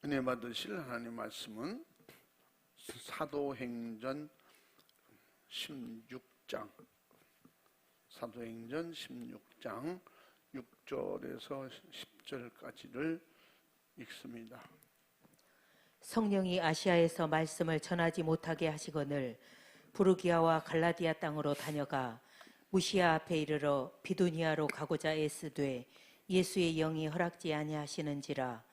은혜 받으실 하나님 말씀은 사도행전 16장 사도행전 16장 6절에서 10절까지를 읽습니다. 성령이 아시아에서 말씀을 전하지 못하게 하시거늘 부르기아와 갈라디아 땅으로 다녀가 무시아 앞에 이르러 비두니아로 가고자 애쓰되 예수의 영이 허락지 아니하시는지라.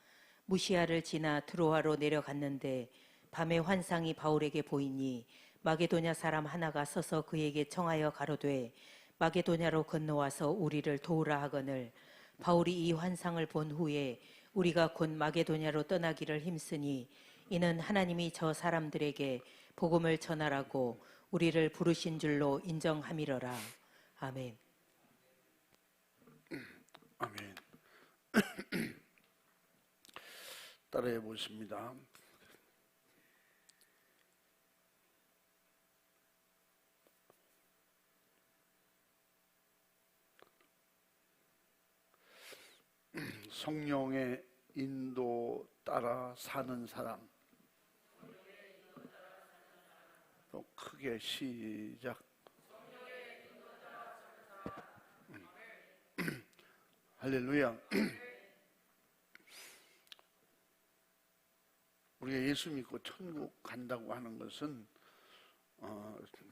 무시아를 지나 드로아로 내려갔는데 밤에 환상이 바울에게 보이니 마게도냐 사람 하나가 서서 그에게 청하여 가로되 마게도냐로 건너와서 우리를 도우라 하거늘 바울이 이 환상을 본 후에 우리가 곧 마게도냐로 떠나기를 힘쓰니 이는 하나님이 저 사람들에게 복음을 전하라고 우리를 부르신 줄로 인정함이러라. 아멘. 아멘. 따라해 보십니다. 성령의 인도 따라 사는 사람. 또 크게 시작. 할렐루야. 우리가 예수 믿고 천국 간다고 하는 것은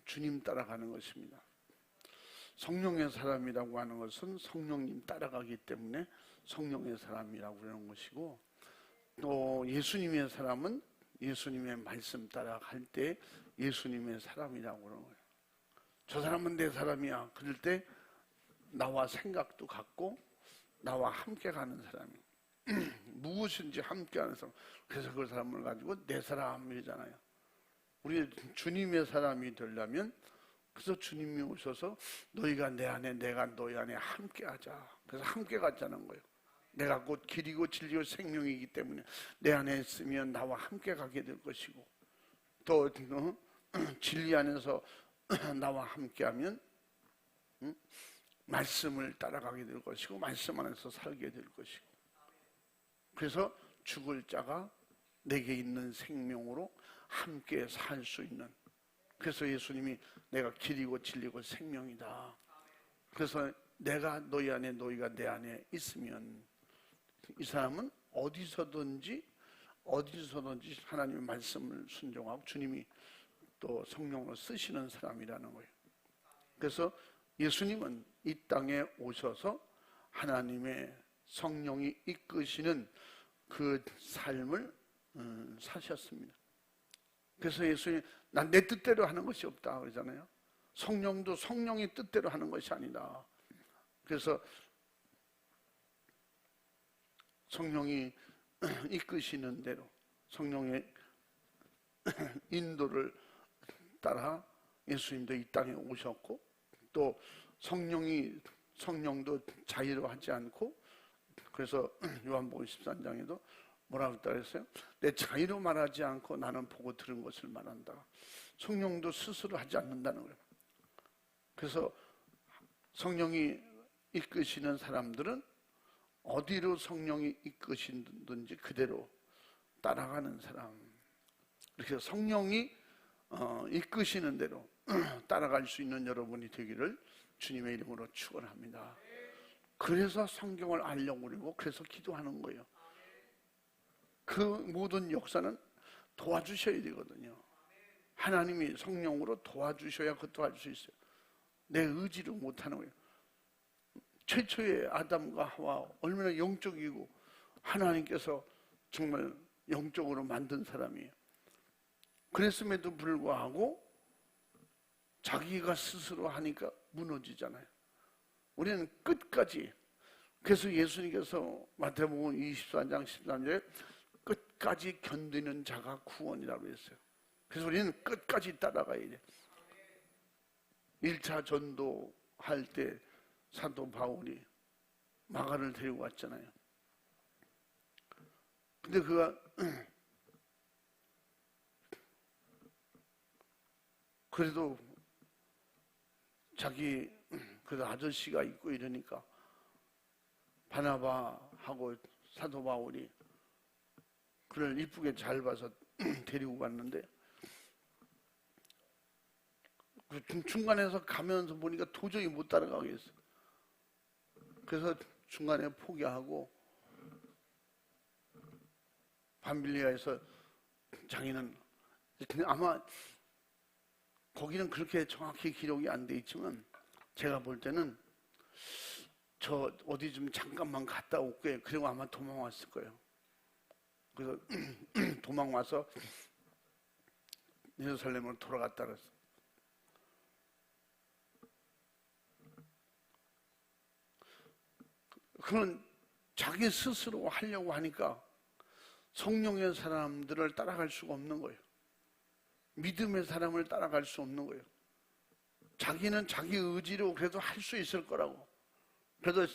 주님 따라가는 것입니다. 성령의 사람이라고 하는 것은 성령님 따라가기 때문에 성령의 사람이라고 그러는 것이고, 또 예수님의 사람은 예수님의 말씀 따라갈 때 예수님의 사람이라고 그러는 거예요. 저 사람은 내 사람이야. 그럴 때 나와 생각도 같고 나와 함께 가는 사람이에요. 무엇인지 함께 하는 사람. 그래서 그 사람을 가지고 내 사람이잖아요. 우리 주님의 사람이 되려면, 그래서 주님이 오셔서 너희가 내 안에 내가 너희 안에 함께 하자. 그래서 함께 가자는 거예요. 내가 곧 길이고 진리고 생명이기 때문에 내 안에 있으면 나와 함께 가게 될 것이고, 또 진리 안에서 나와 함께 하면 말씀을 따라가게 될 것이고 말씀 안에서 살게 될 것이고, 그래서 죽을 자가 내게 있는 생명으로 함께 살 수 있는, 그래서 예수님이 내가 길이고 진리고 생명이다. 그래서 내가 너희 안에 너희가 내 안에 있으면 이 사람은 어디서든지 하나님의 말씀을 순종하고 주님이 또 성령으로 쓰시는 사람이라는 거예요. 그래서 예수님은 이 땅에 오셔서 하나님의 성령이 이끄시는 그 삶을 사셨습니다. 그래서 예수님, 난 내 뜻대로 하는 것이 없다 그러잖아요. 성령도 성령의 뜻대로 하는 것이 아니다. 그래서 성령이 이끄시는 대로, 성령의 인도를 따라 예수님도 이 땅에 오셨고, 또 성령도 자유로 하지 않고, 그래서 요한복음 13장에도 뭐라고 했어요? 내 자유로 말하지 않고 나는 보고 들은 것을 말한다. 성령도 스스로 하지 않는다는 거예요. 그래서 성령이 이끄시는 사람들은 어디로 성령이 이끄시든지 그대로 따라가는 사람. 그래서 성령이 이끄시는 대로 따라갈 수 있는 여러분이 되기를 주님의 이름으로 축원합니다. 그래서 성경을 알려고 그러고 그래서 기도하는 거예요. 그 모든 역사는 도와주셔야 되거든요. 하나님이 성령으로 도와주셔야 그것도 할 수 있어요. 내 의지로 못하는 거예요. 최초의 아담과 하와 얼마나 영적이고 하나님께서 정말 영적으로 만든 사람이에요. 그랬음에도 불구하고 자기가 스스로 하니까 무너지잖아요. 우리는 끝까지, 그래서 예수님께서 마태복음 24장 13절에 끝까지 견디는 자가 구원이라고 했어요. 그래서 우리는 끝까지 따라가야 돼. 1차 전도할 때 사도 바울이 마가를 데리고 왔잖아요. 근데 그가 그래도 자기 그래도 아저씨가 있고 이러니까 바나바하고 사도 바울이 그를 이쁘게 잘 봐서 데리고 갔는데 중간에서 가면서 보니까 도저히 못 따라가겠어. 그래서 중간에 포기하고 밤빌리아에서 장인은 아마 거기는 그렇게 정확히 기록이 안 돼 있지만 제가 볼 때는 저 어디 좀 잠깐만 갔다 올게. 그리고 아마 도망왔을 거예요. 그래서 도망와서 예루살렘으로 돌아갔다 그랬어. 그는 자기 스스로 하려고 하니까 성령의 사람들을 따라갈 수가 없는 거예요. 믿음의 사람을 따라갈 수 없는 거예요. 자기는 자기 의지로 그래도 할 수 있을 거라고. 그래도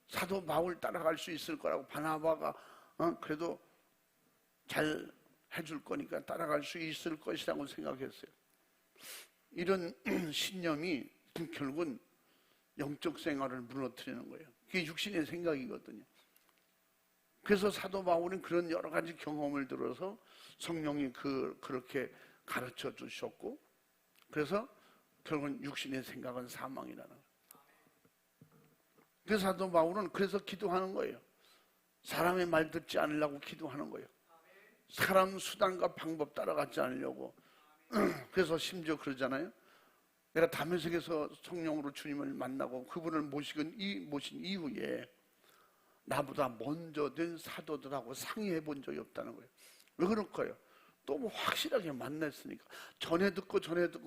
사도 바울 따라갈 수 있을 거라고. 바나바가 그래도 잘 해줄 거니까 따라갈 수 있을 것이라고 생각했어요. 이런 신념이 결국은 영적 생활을 무너뜨리는 거예요. 그게 육신의 생각이거든요. 그래서 사도 바울은 그런 여러 가지 경험을 들어서 성령이 그렇게 가르쳐 주셨고, 그래서 결국은 육신의 생각은 사망이라는 거예요. 그래서 사도 바울은 그래서 기도하는 거예요. 사람의 말 듣지 않으려고 기도하는 거예요. 사람 수단과 방법 따라가지 않으려고. 그래서 심지어 그러잖아요. 내가 다메섹에서 성령으로 주님을 만나고 그분을 모신 이후에 나보다 먼저 된 사도들하고 상의해 본 적이 없다는 거예요. 왜 그럴까요? 또 뭐 확실하게 만났으니까. 전에 듣고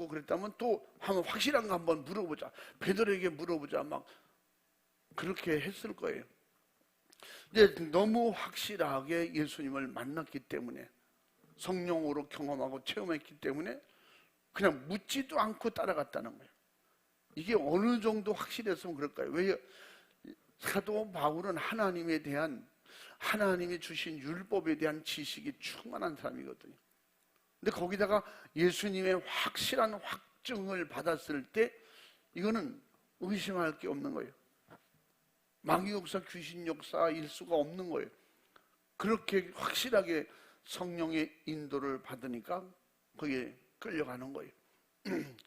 그랬다면 또 한번 확실한 거 한번 물어보자. 베드로에게 물어보자. 막 그렇게 했을 거예요. 근데 너무 확실하게 예수님을 만났기 때문에, 성령으로 경험하고 체험했기 때문에 그냥 묻지도 않고 따라갔다는 거예요. 이게 어느 정도 확실했으면 그럴까요? 왜? 사도 바울은 하나님에 대한, 하나님이 주신 율법에 대한 지식이 충만한 사람이거든요. 근데 거기다가 예수님의 확실한 확증을 받았을 때 이거는 의심할 게 없는 거예요. 마귀 역사, 귀신 역사일 수가 없는 거예요. 그렇게 확실하게 성령의 인도를 받으니까 거기에 끌려가는 거예요.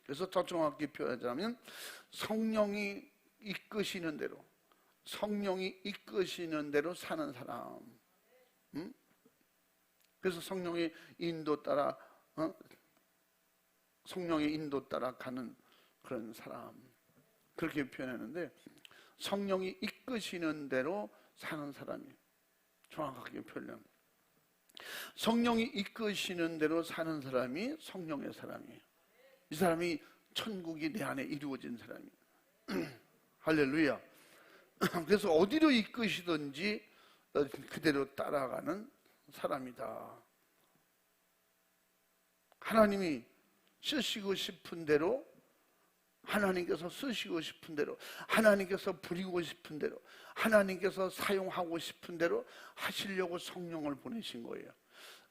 그래서 더 정확히 표현하자면 성령이 이끄시는 대로, 성령이 이끄시는 대로 사는 사람. 그래서 성령의 인도 따라, 성령의 인도 따라 가는 그런 사람. 그렇게 표현하는데, 성령이 이끄시는 대로 사는 사람이 정확하게 표현. 성령이 이끄시는 대로 사는 사람이 성령의 사람이에요. 이 사람이 천국이 내 안에 이루어진 사람이에요. 할렐루야. 그래서 어디로 이끄시든지 그대로 따라가는 사람이다. 하나님이 쓰시고 싶은 대로, 하나님께서 쓰시고 싶은 대로, 하나님께서 부리고 싶은 대로, 하나님께서 사용하고 싶은 대로 하시려고 성령을 보내신 거예요.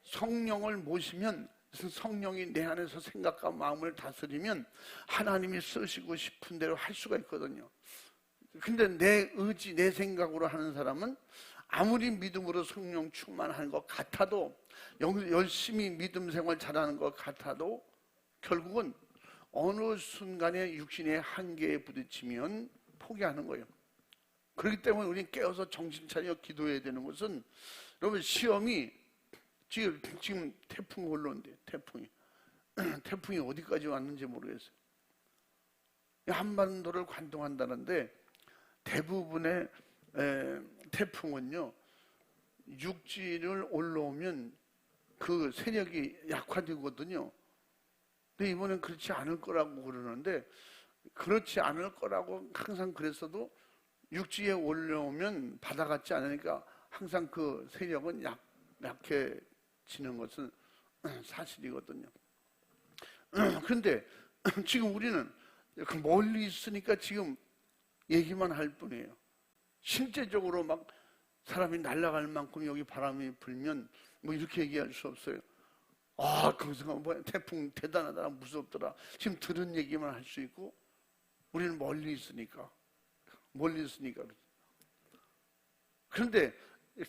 성령을 모시면, 성령이 내 안에서 생각과 마음을 다스리면 하나님이 쓰시고 싶은 대로 할 수가 있거든요. 근데 내 의지, 내 생각으로 하는 사람은 아무리 믿음으로 성령 충만한 것 같아도, 열심히 믿음 생활 잘하는 것 같아도 결국은 어느 순간에 육신의 한계에 부딪히면 포기하는 거예요. 그렇기 때문에 우리는 깨어서 정신 차려 기도해야 되는 것은, 여러분 시험이 지금 태풍 올라온대. 태풍이 어디까지 왔는지 모르겠어요. 한반도를 관통한다는데 대부분의 태풍은요, 육지를 올라오면 그 세력이 약화되거든요. 근데 이번엔 그렇지 않을 거라고 그러는데, 그렇지 않을 거라고 항상 그랬어도 육지에 올라오면 바다 같지 않으니까 항상 그 세력은 약해지는 것은 사실이거든요. 그런데 지금 우리는 멀리 있으니까 지금 얘기만 할 뿐이에요. 실제적으로 막 사람이 날아갈 만큼 여기 바람이 불면 뭐 이렇게 얘기할 수 없어요. 아, 거기서 뭐 태풍 대단하더라, 무섭더라, 지금 들은 얘기만 할 수 있고, 우리는 멀리 있으니까. 그런데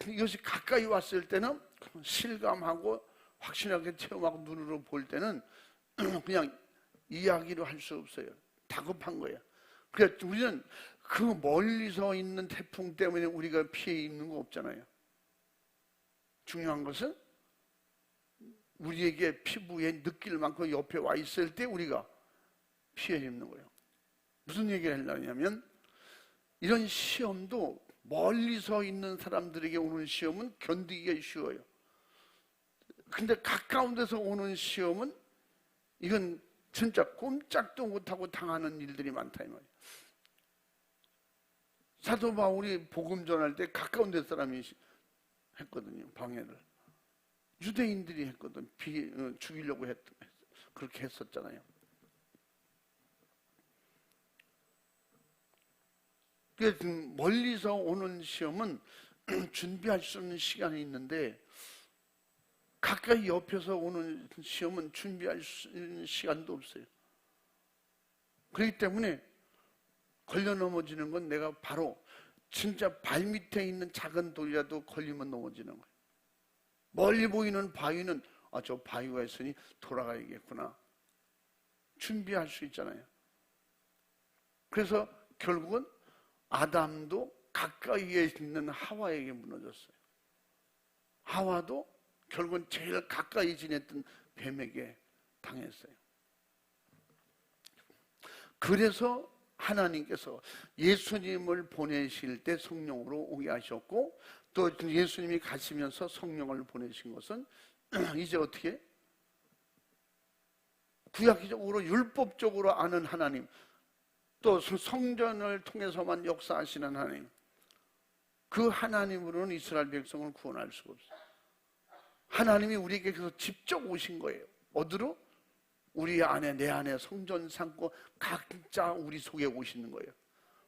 이것이 가까이 왔을 때는 실감하고 확신하게 체험하고 눈으로 볼 때는 그냥 이야기로 할 수 없어요. 다급한 거예요. 그러니까 우리는 그 멀리서 있는 태풍 때문에 우리가 피해 입는 거 없잖아요. 중요한 것은 우리에게 피부에 느낄 만큼 옆에 와 있을 때 우리가 피해 입는 거예요. 무슨 얘기를 하려냐면 이런 시험도 멀리서 있는 사람들에게 오는 시험은 견디기가 쉬워요. 근데 가까운 데서 오는 시험은 이건 진짜 꼼짝도 못하고 당하는 일들이 많다 이 말이에요. 사도 바울이 복음 전할 때 가까운 데 사람이 했거든요. 방해를 유대인들이 했거든. 죽이려고 그렇게 했었잖아요. 그래서 멀리서 오는 시험은 준비할 수 있는 시간이 있는데 가까이 옆에서 오는 시험은 준비할 수 있는 시간도 없어요. 그렇기 때문에 걸려 넘어지는 건 내가 바로 진짜 발밑에 있는 작은 돌이라도 걸리면 넘어지는 거예요. 멀리 보이는 바위는 저 바위가 있으니 돌아가야겠구나. 준비할 수 있잖아요. 그래서 결국은 아담도 가까이에 있는 하와에게 무너졌어요. 하와도 결국은 제일 가까이 지냈던 뱀에게 당했어요. 그래서 하나님께서 예수님을 보내실 때 성령으로 오게 하셨고 또 예수님이 가시면서 성령을 보내신 것은 이제 어떻게 구약적으로 율법적으로 아는 하나님 또 성전을 통해서만 역사하시는 하나님 그 하나님으로는 이스라엘 백성을 구원할 수가 없어요. 하나님이 우리에게서 직접 오신 거예요. 어디로? 우리 안에 내 안에 성전 삼고 각자 우리 속에 오시는 거예요.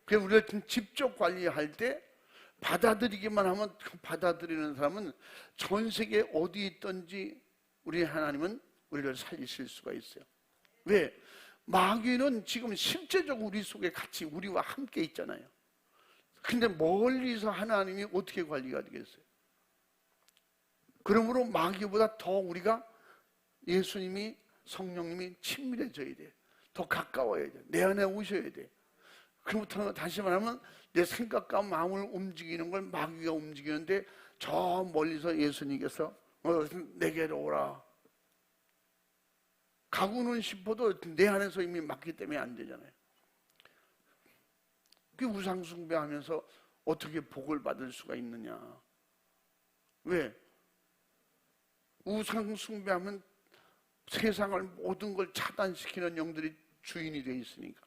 그래서 우리가 직접 관리할 때 받아들이기만 하면 받아들이는 사람은 전 세계 어디 있든지 우리 하나님은 우리를 살리실 수가 있어요. 왜? 마귀는 지금 실제적으로 우리 속에 같이 우리와 함께 있잖아요. 근데 멀리서 하나님이 어떻게 관리가 되겠어요? 그러므로 마귀보다 더 우리가 예수님이 성령님이 친밀해져야 돼. 더 가까워야 돼. 내 안에 오셔야 돼. 그부터 다시 말하면 내 생각과 마음을 움직이는 걸 마귀가 움직이는데 저 멀리서 예수님께서 내게로 오라. 가고는 싶어도 내 안에서 이미 맞기 때문에 안 되잖아요. 그 우상 숭배하면서 어떻게 복을 받을 수가 있느냐? 왜? 우상 숭배하면 세상을 모든 걸 차단시키는 영들이 주인이 되어 있으니까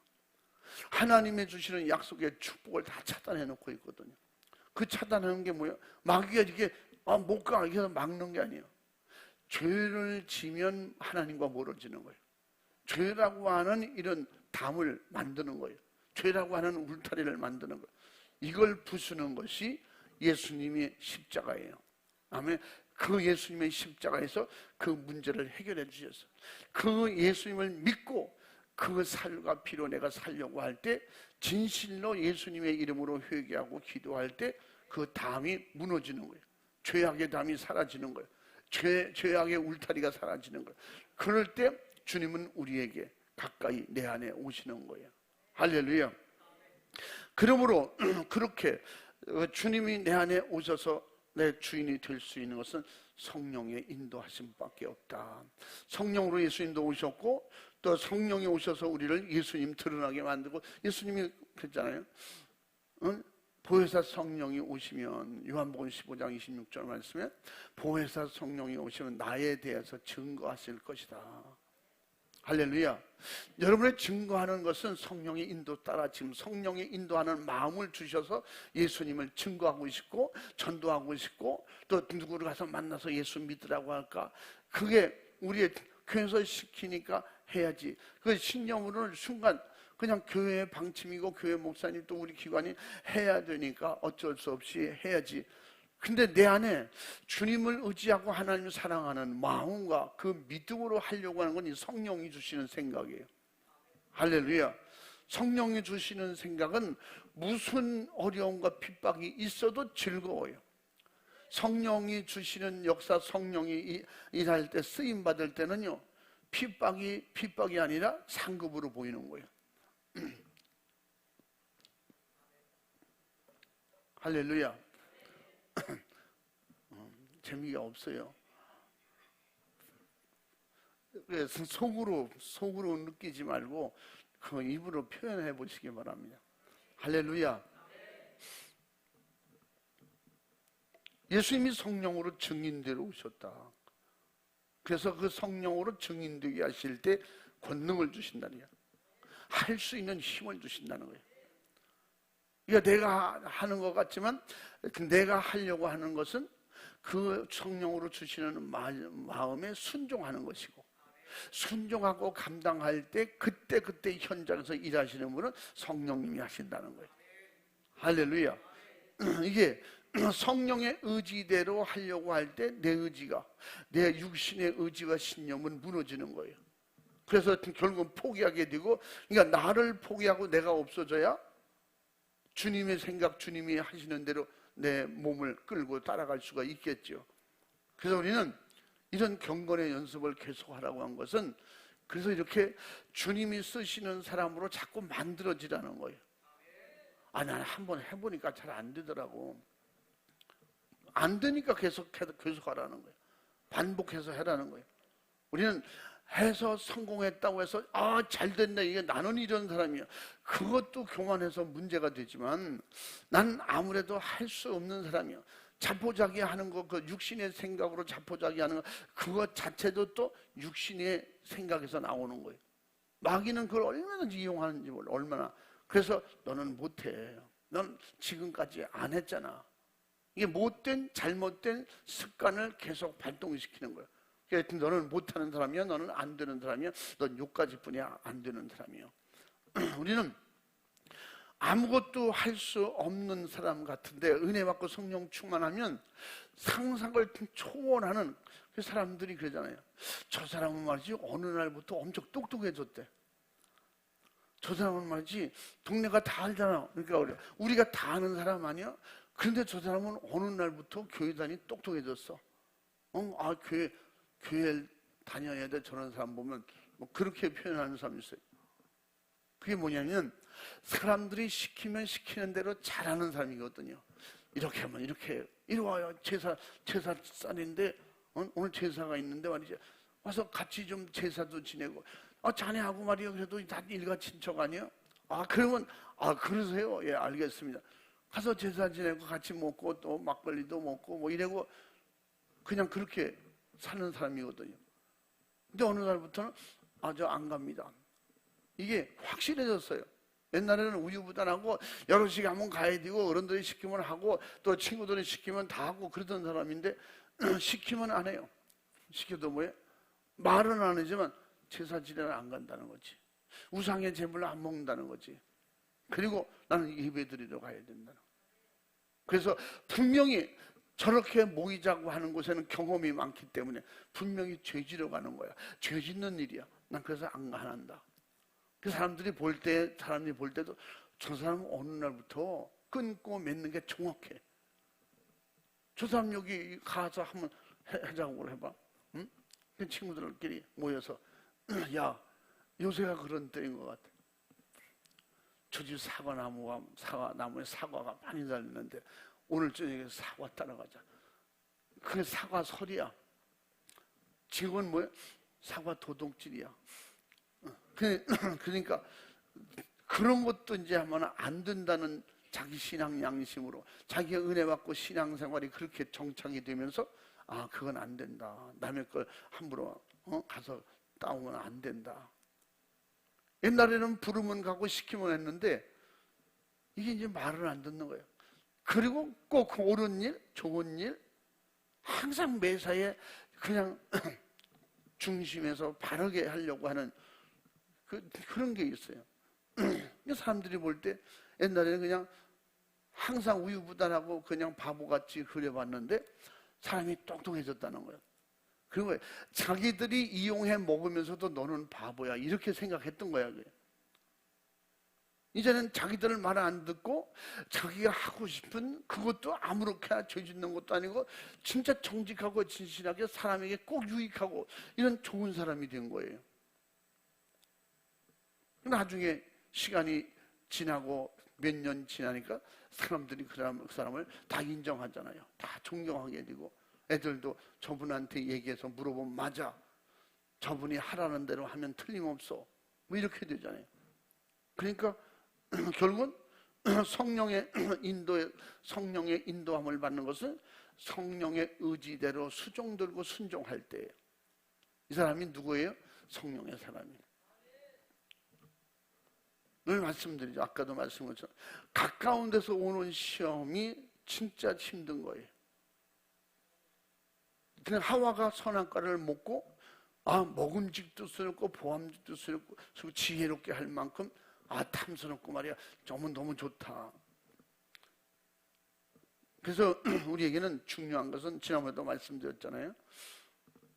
하나님의 주시는 약속의 축복을 다 차단해 놓고 있거든요. 그 차단하는 게 뭐예요? 마귀가 이렇게 못 가게 해서 막는 게 아니에요. 죄를 지면 하나님과 멀어지는 거예요. 죄라고 하는 이런 담을 만드는 거예요. 죄라고 하는 울타리를 만드는 거예요. 이걸 부수는 것이 예수님의 십자가예요. 아멘. 그 예수님의 십자가에서 그 문제를 해결해 주셨어요. 그 예수님을 믿고 그 살과 피로 내가 살려고 할 때 진실로 예수님의 이름으로 회개하고 기도할 때 그 담이 무너지는 거예요. 죄악의 담이 사라지는 거예요. 죄악의 울타리가 사라지는 거예요. 그럴 때 주님은 우리에게 가까이 내 안에 오시는 거예요. 할렐루야. 그러므로 그렇게 주님이 내 안에 오셔서 내 주인이 될 수 있는 것은 성령의 인도하심밖에 없다. 성령으로 예수님도 오셨고 또 성령이 오셔서 우리를 예수님 드러나게 만들고 예수님이 그랬잖아요. 보혜사 성령이 오시면 요한복음 15장 26절 말씀에 보혜사 성령이 오시면 나에 대해서 증거하실 것이다. 할렐루야. 여러분의 증거하는 것은 성령의 인도 따라 지금 성령의 인도하는 마음을 주셔서 예수님을 증거하고 싶고 전도하고 싶고 또 누구를 가서 만나서 예수 믿으라고 할까? 그게 우리의 교회에서 시키니까 해야지. 그 신념으로는 순간 그냥 교회의 방침이고 교회 목사님 또 우리 기관이 해야 되니까 어쩔 수 없이 해야지. 근데 내 안에 주님을 의지하고 하나님을 사랑하는 마음과 그 믿음으로 하려고 하는 건 이 성령이 주시는 생각이에요. 할렐루야. 성령이 주시는 생각은 무슨 어려움과 핍박이 있어도 즐거워요. 성령이 주시는 역사, 성령이 일할 때 쓰임 받을 때는요, 핍박이 아니라 상급으로 보이는 거예요. 할렐루야. 재미가 없어요. 그래서 속으로 느끼지 말고 그 입으로 표현해 보시기 바랍니다. 할렐루야. 예수님이 성령으로 증인되러 오셨다. 그래서 그 성령으로 증인되게 하실 때 권능을 주신다는 거예요. 할 수 있는 힘을 주신다는 거예요. 그러니까 내가 하는 것 같지만 내가 하려고 하는 것은 그 성령으로 주시는 마음에 순종하는 것이고, 순종하고 감당할 때 그때 현장에서 일하시는 분은 성령님이 하신다는 거예요. 할렐루야. 이게 성령의 의지대로 하려고 할 때 내 의지가, 내 육신의 의지와 신념은 무너지는 거예요. 그래서 결국은 포기하게 되고, 그러니까 나를 포기하고 내가 없어져야 주님의 생각, 주님이 하시는 대로 내 몸을 끌고 따라갈 수가 있겠죠. 그래서 우리는 이런 경건의 연습을 계속하라고 한 것은, 그래서 이렇게 주님이 쓰시는 사람으로 자꾸 만들어지라는 거예요. 난 한번 해보니까 잘 안 되더라고. 안 되니까 계속 하라는 거예요. 반복해서 해라는 거예요. 우리는 해서 성공했다고 해서 잘 됐네, 이게 나는 이런 사람이야, 그것도 교만해서 문제가 되지만, 난 아무래도 할 수 없는 사람이야. 자포자기 하는 거, 그 육신의 생각으로 자포자기 하는 거, 그것 자체도 또 육신의 생각에서 나오는 거예요. 마귀는 그걸 얼마나 이용하는지 몰라. 얼마나. 그래서 너는 못해, 넌 지금까지 안 했잖아. 이게 못된, 잘못된 습관을 계속 발동시키는 거예요. 그러니까 너는 못하는 사람이야, 너는 안 되는 사람이야, 넌 요까지뿐이야, 안 되는 사람이야. 우리는 아무것도 할 수 없는 사람 같은데 은혜 받고 성령 충만하면 상상을 초월하는, 그 사람들이 그러잖아요. 저 사람은 말이지 어느 날부터 엄청 똑똑해졌대. 저 사람은 말이지 동네가 다 알잖아. 그러니까 우리가 다 아는 사람 아니야? 그런데 저 사람은 어느 날부터 교회 다니 똑똑해졌어. 교회 다녀야 돼. 저런 사람 보면 뭐 그렇게 표현하는 사람이 있어요. 그게 뭐냐면 사람들이 시키면 시키는 대로 잘하는 사람이거든요. 이렇게 하면 이렇게, 이리 와요, 제사살인데 오늘 제사가 있는데 말이죠, 와서 같이 좀 제사도 지내고, 자네하고 말이요, 그래도 다 일가 친척 아니에요? 그러면 그러세요? 예, 알겠습니다. 가서 제사 지내고 같이 먹고 또 막걸리도 먹고 뭐 이래고 그냥 그렇게 사는 사람이거든요. 근데 어느 날부터는 저 안 갑니다. 이게 확실해졌어요. 옛날에는 우유부단하고 여럿이 가면 가야 되고 어른들이 시키면 하고 또 친구들이 시키면 다 하고 그러던 사람인데 시키면 안 해요. 시켜도 뭐해? 말은 안 하지만 제사 지내러 안 간다는 거지. 우상의 제물을 안 먹는다는 거지. 그리고 나는 예배 드리러 가야 된다는 거지. 그래서 분명히 저렇게 모이자고 하는 곳에는 경험이 많기 때문에 분명히 죄지러 가는 거야. 죄 짓는 일이야. 난 그래서 안 한다. 그 사람들이 볼 때도 저 사람은 어느 날부터 끊고 맺는 게 정확해. 저 사람 여기 가서 한번 해자고 해봐. 응? 그 친구들끼리 모여서 야, 요새가 그런 때인 것 같아. 저 집 사과나무에 사과가 많이 달렸는데 오늘 저녁에 사과 따라가자. 그게 사과 설이야. 지금은 뭐야? 사과 도둑질이야. 그러니까 그런 것도 이제 하면 안 된다는 자기 신앙 양심으로 자기가 은혜 받고 신앙생활이 그렇게 정착이 되면서 그건 안 된다. 남의 걸 함부로 가서 따오면 안 된다. 옛날에는 부르면 가고 시키면 했는데 이게 이제 말을 안 듣는 거예요. 그리고 꼭 옳은 일, 좋은 일 항상 매사에 그냥 중심에서 바르게 하려고 하는 그런 게 있어요. 사람들이 볼 때 옛날에는 그냥 항상 우유부단하고 그냥 바보같이 그려봤는데 사람이 똑똑해졌다는 거예요. 그리고 자기들이 이용해 먹으면서도 너는 바보야 이렇게 생각했던 거야. 이제는 자기들 말 안 듣고 자기가 하고 싶은 그것도 아무렇게나 죄 짓는 것도 아니고 진짜 정직하고 진실하게 사람에게 꼭 유익하고 이런 좋은 사람이 된 거예요. 나중에 시간이 지나고 몇 년 지나니까 사람들이 그 사람을 다 인정하잖아요. 다 존경하게 되고 애들도 저분한테 얘기해서 물어보면 맞아. 저분이 하라는 대로 하면 틀림없어. 뭐 이렇게 되잖아요. 그러니까 결국은 성령의 인도함을 받는 것은 성령의 의지대로 수종들고 순종할 때예요. 이 사람이 누구예요? 성령의 사람이에요. 늘 말씀드리죠. 아까도 말씀드렸죠. 가까운 데서 오는 시험이 진짜 힘든 거예요. 그냥 하와가 선악과를 먹고 먹음직스럽고 보암직스럽고 지혜롭게 할 만큼 탐스럽고 말이야. 너무 좋다. 그래서 우리에게는 중요한 것은 지난번에도 말씀드렸잖아요.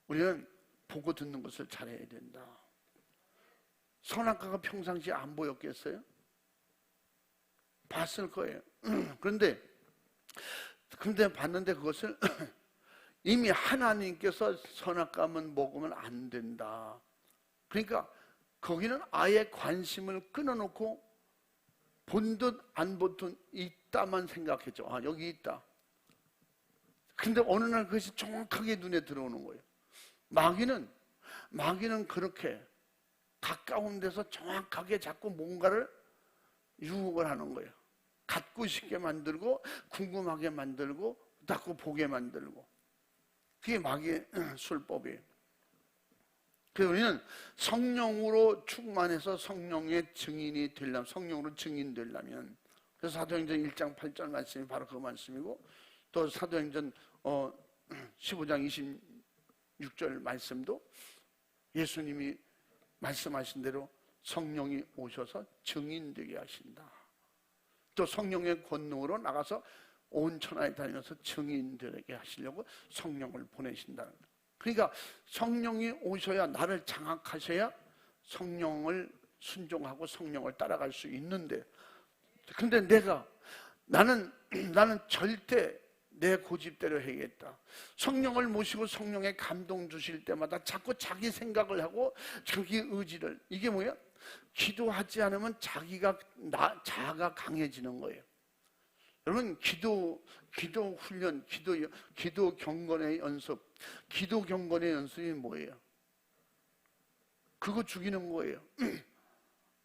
우리는 보고 듣는 것을 잘해야 된다. 선악과가 평상시에 안 보였겠어요? 봤을 거예요. 그런데 봤는데 그것을 이미 하나님께서 선악과만 먹으면 안 된다. 그러니까 거기는 아예 관심을 끊어놓고 본 듯 안 본 듯 있다만 생각했죠. 여기 있다. 근데 어느 날 그것이 정확하게 눈에 들어오는 거예요. 마귀는 그렇게 가까운 데서 정확하게 자꾸 뭔가를 유혹을 하는 거예요. 갖고 싶게 만들고 궁금하게 만들고 자꾸 보게 만들고. 그게 마귀의 술법이에요. 그래서 우리는 성령으로 충만해서 성령의 증인이 되려면, 성령으로 증인되려면, 그래서 사도행전 1장 8절 말씀이 바로 그 말씀이고, 또 사도행전 15장 26절 말씀도 예수님이 말씀하신 대로 성령이 오셔서 증인되게 하신다. 또 성령의 권능으로 나가서 온 천하에 다니면서 증인되게 하시려고 성령을 보내신다는 거예요. 그러니까 성령이 오셔야, 나를 장악하셔야 성령을 순종하고 성령을 따라갈 수 있는데, 근데 나는 절대 내 고집대로 해야겠다. 성령을 모시고 성령의 감동 주실 때마다 자꾸 자기 생각을 하고 자기 의지를, 이게 뭐야? 기도하지 않으면 자아가 강해지는 거예요. 여러분, 기도 훈련, 기도 경건의 연습, 기도 경건의 연습이 뭐예요? 그거 죽이는 거예요.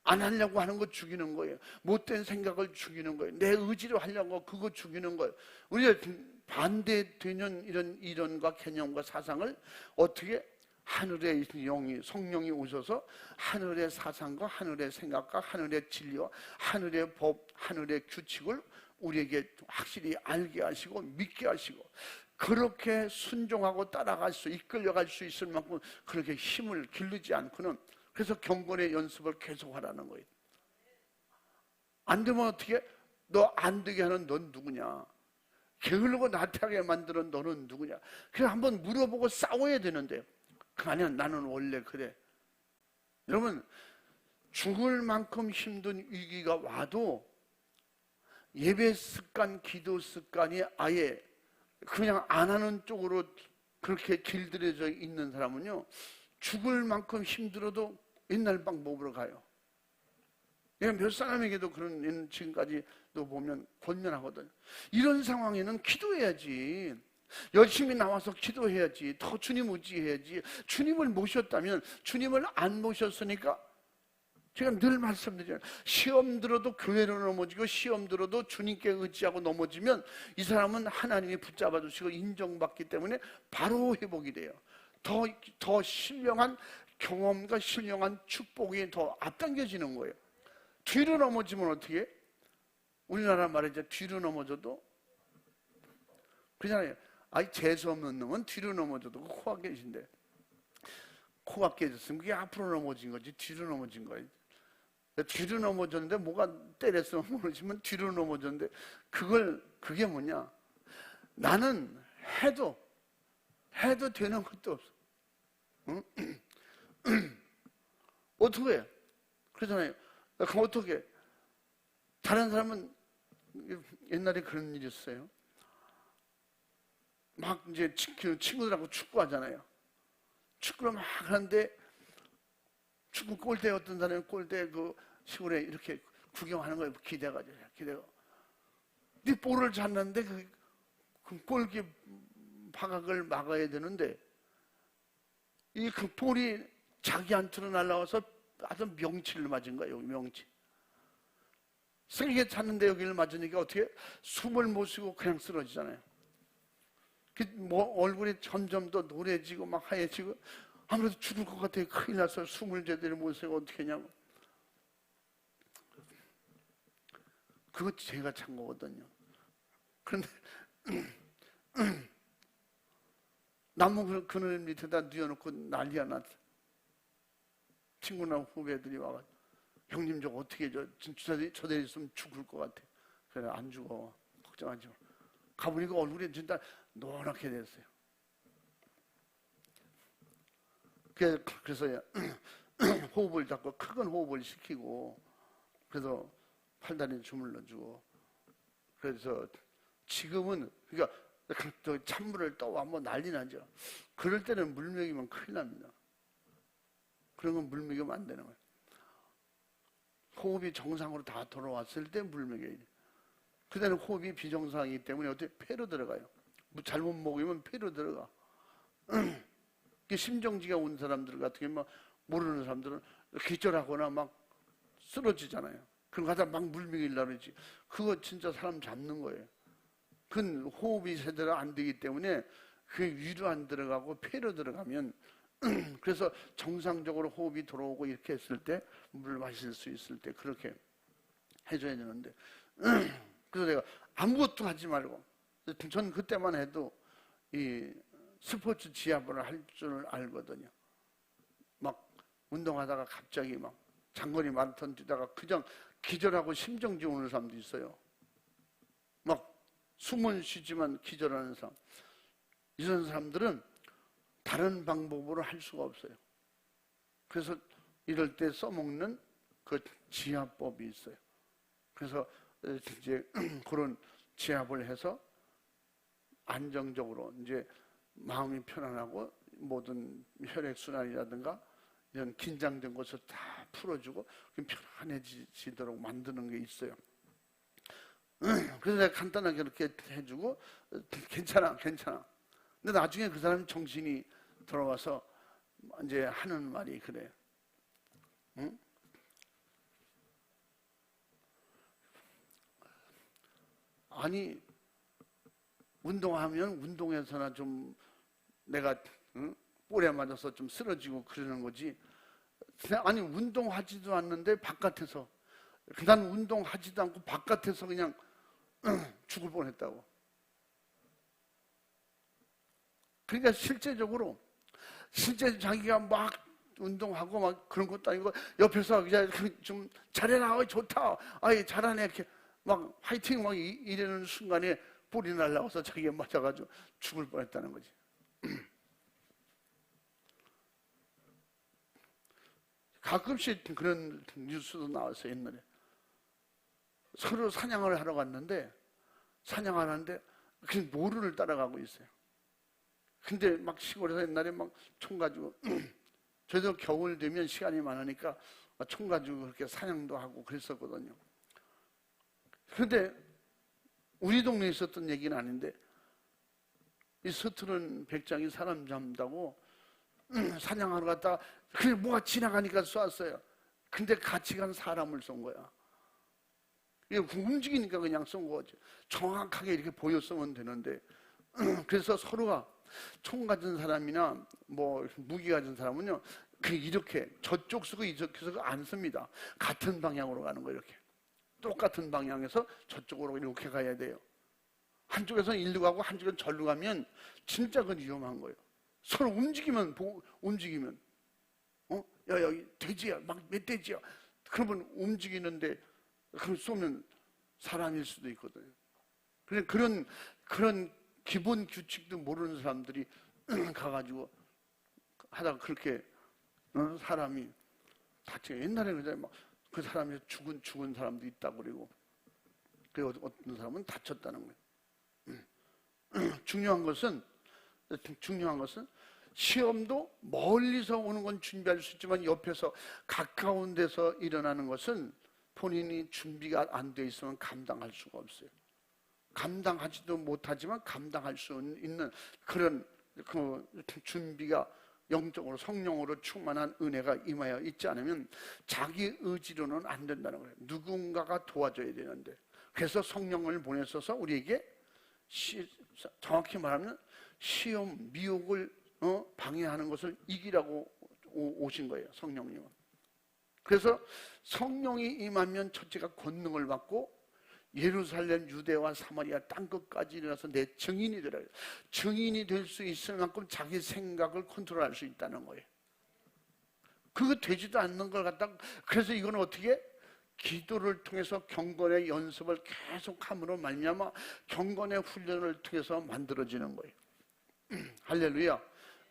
안 하려고 하는 거 죽이는 거예요. 못된 생각을 죽이는 거예요. 내 의지로 하려고 그거 죽이는 거예요. 우리가 반대되는 이런 이론과 개념과 사상을 어떻게, 하늘의 영이, 성령이 오셔서 하늘의 사상과 하늘의 생각과 하늘의 진리와 하늘의 법, 하늘의 규칙을 우리에게 확실히 알게 하시고 믿게 하시고, 그렇게 순종하고 따라갈 수, 이끌려갈 수 있을 만큼 그렇게 힘을 기르지 않고는, 그래서 경건의 연습을 계속 하라는 거예요. 안 되면 어떻게? 너 안 되게 하는 넌 누구냐? 게으르고 나태하게 만드는 너는 누구냐? 그래서 한번 물어보고 싸워야 되는데, 아니야, 나는 원래 그래. 여러분, 죽을 만큼 힘든 위기가 와도 예배 습관, 기도 습관이 아예 그냥 안 하는 쪽으로 그렇게 길들여져 있는 사람은요, 죽을 만큼 힘들어도 옛날 방법으로 가요. 내가 몇 사람에게도 그런, 지금까지도 보면 권면하거든요. 이런 상황에는 기도해야지. 열심히 나와서 기도해야지. 더 주님 의지해야지. 주님을 모셨다면, 주님을 안 모셨으니까, 제가 늘 말씀드리잖아요. 시험 들어도 교회로 넘어지고 시험 들어도 주님께 의지하고 넘어지면 이 사람은 하나님이 붙잡아 주시고 인정받기 때문에 바로 회복이 돼요. 더 신령한 경험과 신령한 축복이 더 앞당겨지는 거예요. 뒤로 넘어지면 어떻게 해? 우리나라 말이죠. 뒤로 넘어져도 그잖아요. 재수없는 놈은 뒤로 넘어져도 코가 깨진대. 코가 깨졌으면 그게 앞으로 넘어진 거지, 뒤로 넘어진 거예요. 뒤로 넘어졌는데 뭐가 때렸으면 모르지만 뒤로 넘어졌는데, 그게 뭐냐? 나는 해도 되는 것도 없어. 응? 어떻게 해? 그러잖아요. 그럼 어떻게 해? 다른 사람은 옛날에 그런 일이 있어요. 막 이제 친구들하고 축구하잖아요. 축구를 막 하는데 축구 골대 어떤 사람이 골대 그 시골에 이렇게 구경하는 거예요. 기대가지고 근데 볼을 찼는데 그 골기 바각을 막아야 되는데 이 그 볼이 자기한테로 날라와서 아주 명치를 맞은 거예요. 명치. 세게 찼는데 여기를 맞으니까 어떻게 숨을 못 쉬고 그냥 쓰러지잖아요. 뭐 얼굴이 점점 더 노래지고 막 하얘지고 아무래도 죽을 것 같아요. 큰일 나서 숨을 제대로 못 쉬고 어떻게 하냐고. 그거 제가 찬 거거든요. 그런데 나무 그늘 밑에다 뉘어놓고 난리가 났어. 친구나 후배들이 와가지고 형님 저 어떻게 저대 있으면 죽을 것 같아. 그래 안 죽어. 걱정하지 마. 가보니까 얼굴이 진짜 노랗게 됐어요. 그래서 호흡을 잡고 큰 호흡을 시키고 그래서 팔다리 주물러주고 그래서 지금은 그러니까 또 찬물을 또 한번 난리 나죠. 그럴 때는 물 먹이면 큰일 납니다. 그런 건 물 먹이면 안 되는 거예요. 호흡이 정상으로 다 돌아왔을 때 물 먹여야 돼요. 그때는 호흡이 비정상이기 때문에 어떻게 폐로 들어가요. 잘못 먹으면 폐로 들어가. 심정지가 온 사람들 같은 경우 모르는 사람들은 기절하거나 막 쓰러지잖아요. 그럼 가다 막 물 먹이려고 그러지. 그거 진짜 사람 잡는 거예요. 그건 호흡이 제대로 안 되기 때문에 그게 위로 안 들어가고 폐로 들어가면 그래서 정상적으로 호흡이 들어오고 이렇게 했을 때 물 마실 수 있을 때 그렇게 해줘야 되는데 그래서 내가 아무것도 하지 말고 전 그때만 해도 이 스포츠 지압을 할 줄 알거든요. 막 운동하다가 갑자기 막 장거리 마라톤 뛰다가 그냥 기절하고 심정지 오는 사람도 있어요. 막 숨은 쉬지만 기절하는 사람. 이런 사람들은 다른 방법으로 할 수가 없어요. 그래서 이럴 때 써먹는 그 지압법이 있어요. 그래서 이제 그런 지압을 해서 안정적으로 이제 마음이 편안하고 모든 혈액순환이라든가 이런 긴장된 것을 다 풀어주고 편안해지도록 만드는 게 있어요. 그래서 내가 간단하게 이렇게 해주고 괜찮아. 근데 나중에 그 사람이 정신이 돌아와서 이제 하는 말이 그래요. 응? 아니 운동하면 운동에서나 좀 내가 볼에 맞아서 좀 쓰러지고 그러는 거지. 아니 운동하지도 않는데 바깥에서 난 운동하지도 않고 바깥에서 그냥 죽을 뻔했다고. 그러니까 실제 자기가 막 운동하고 막 그런 것도 아니고 옆에서 그냥 좀 잘해라, 좋다, 아이 잘하네 이렇게 막 화이팅 막 이러는 순간에 볼이 날라와서 자기가 맞아가지고 죽을 뻔했다는 거지. 가끔씩 그런 뉴스도 나왔어요. 옛날에 서로 사냥을 하러 갔는데 사냥하는데 그 모루를 따라가고 있어요. 근데 막 시골에서 옛날에 막 총 가지고 저희도 겨울 되면 시간이 많으니까 총 가지고 그렇게 사냥도 하고 그랬었거든요. 그런데 우리 동네에 있었던 얘기는 아닌데 이 서투른 백장이 사람 잡는다고 사냥하러 갔다가 그냥 뭐가 지나가니까 쏘았어요. 근데 같이 간 사람을 쏜 거야. 움직이니까 그냥 쏜 거죠. 정확하게 이렇게 보였으면 되는데 그래서 서로가 총 가진 사람이나 뭐 무기 가진 사람은요 이렇게 저쪽 쓰고 이쪽 쓰고 안 씁니다. 같은 방향으로 가는 거예요. 이렇게 똑같은 방향에서 저쪽으로 이렇게 가야 돼요. 한쪽에서는 일로 가고 한쪽은 절로 가면 진짜 그건 위험한 거예요. 서로 움직이면 야 여기 돼지야 막 멧돼지야 그러면 움직이는데 그걸 쏘면 사람일 수도 있거든요. 그런 기본 규칙도 모르는 사람들이 가가지고 하다가 그렇게 사람이 다치고 옛날에 막 그 사람이 죽은 사람도 있다고 그러고 그 어떤 사람은 다쳤다는 거예요. 중요한 것은 시험도 멀리서 오는 건 준비할 수 있지만 옆에서 가까운 데서 일어나는 것은 본인이 준비가 안 돼 있으면 감당할 수가 없어요. 감당하지도 못하지만 감당할 수 있는 그런 그 준비가 영적으로 성령으로 충만한 은혜가 임하여 있지 않으면 자기 의지로는 안 된다는 거예요. 누군가가 도와줘야 되는데, 그래서 성령을 보내셔서 우리에게 정확히 말하면 시험, 미혹을 방해하는 것을 이기라고 오신 거예요, 성령님은. 그래서 성령이 임하면 첫째가 권능을 받고 예루살렘, 유대와 사마리아 땅끝까지 일어나서 내 증인이 되라. 증인이 될 수 있을 만큼 자기 생각을 컨트롤할 수 있다는 거예요. 그거 되지도 않는 걸 갖다가, 그래서 이건 어떻게? 기도를 통해서 경건의 연습을 계속함으로 말미암아 경건의 훈련을 통해서 만들어지는 거예요. 할렐루야.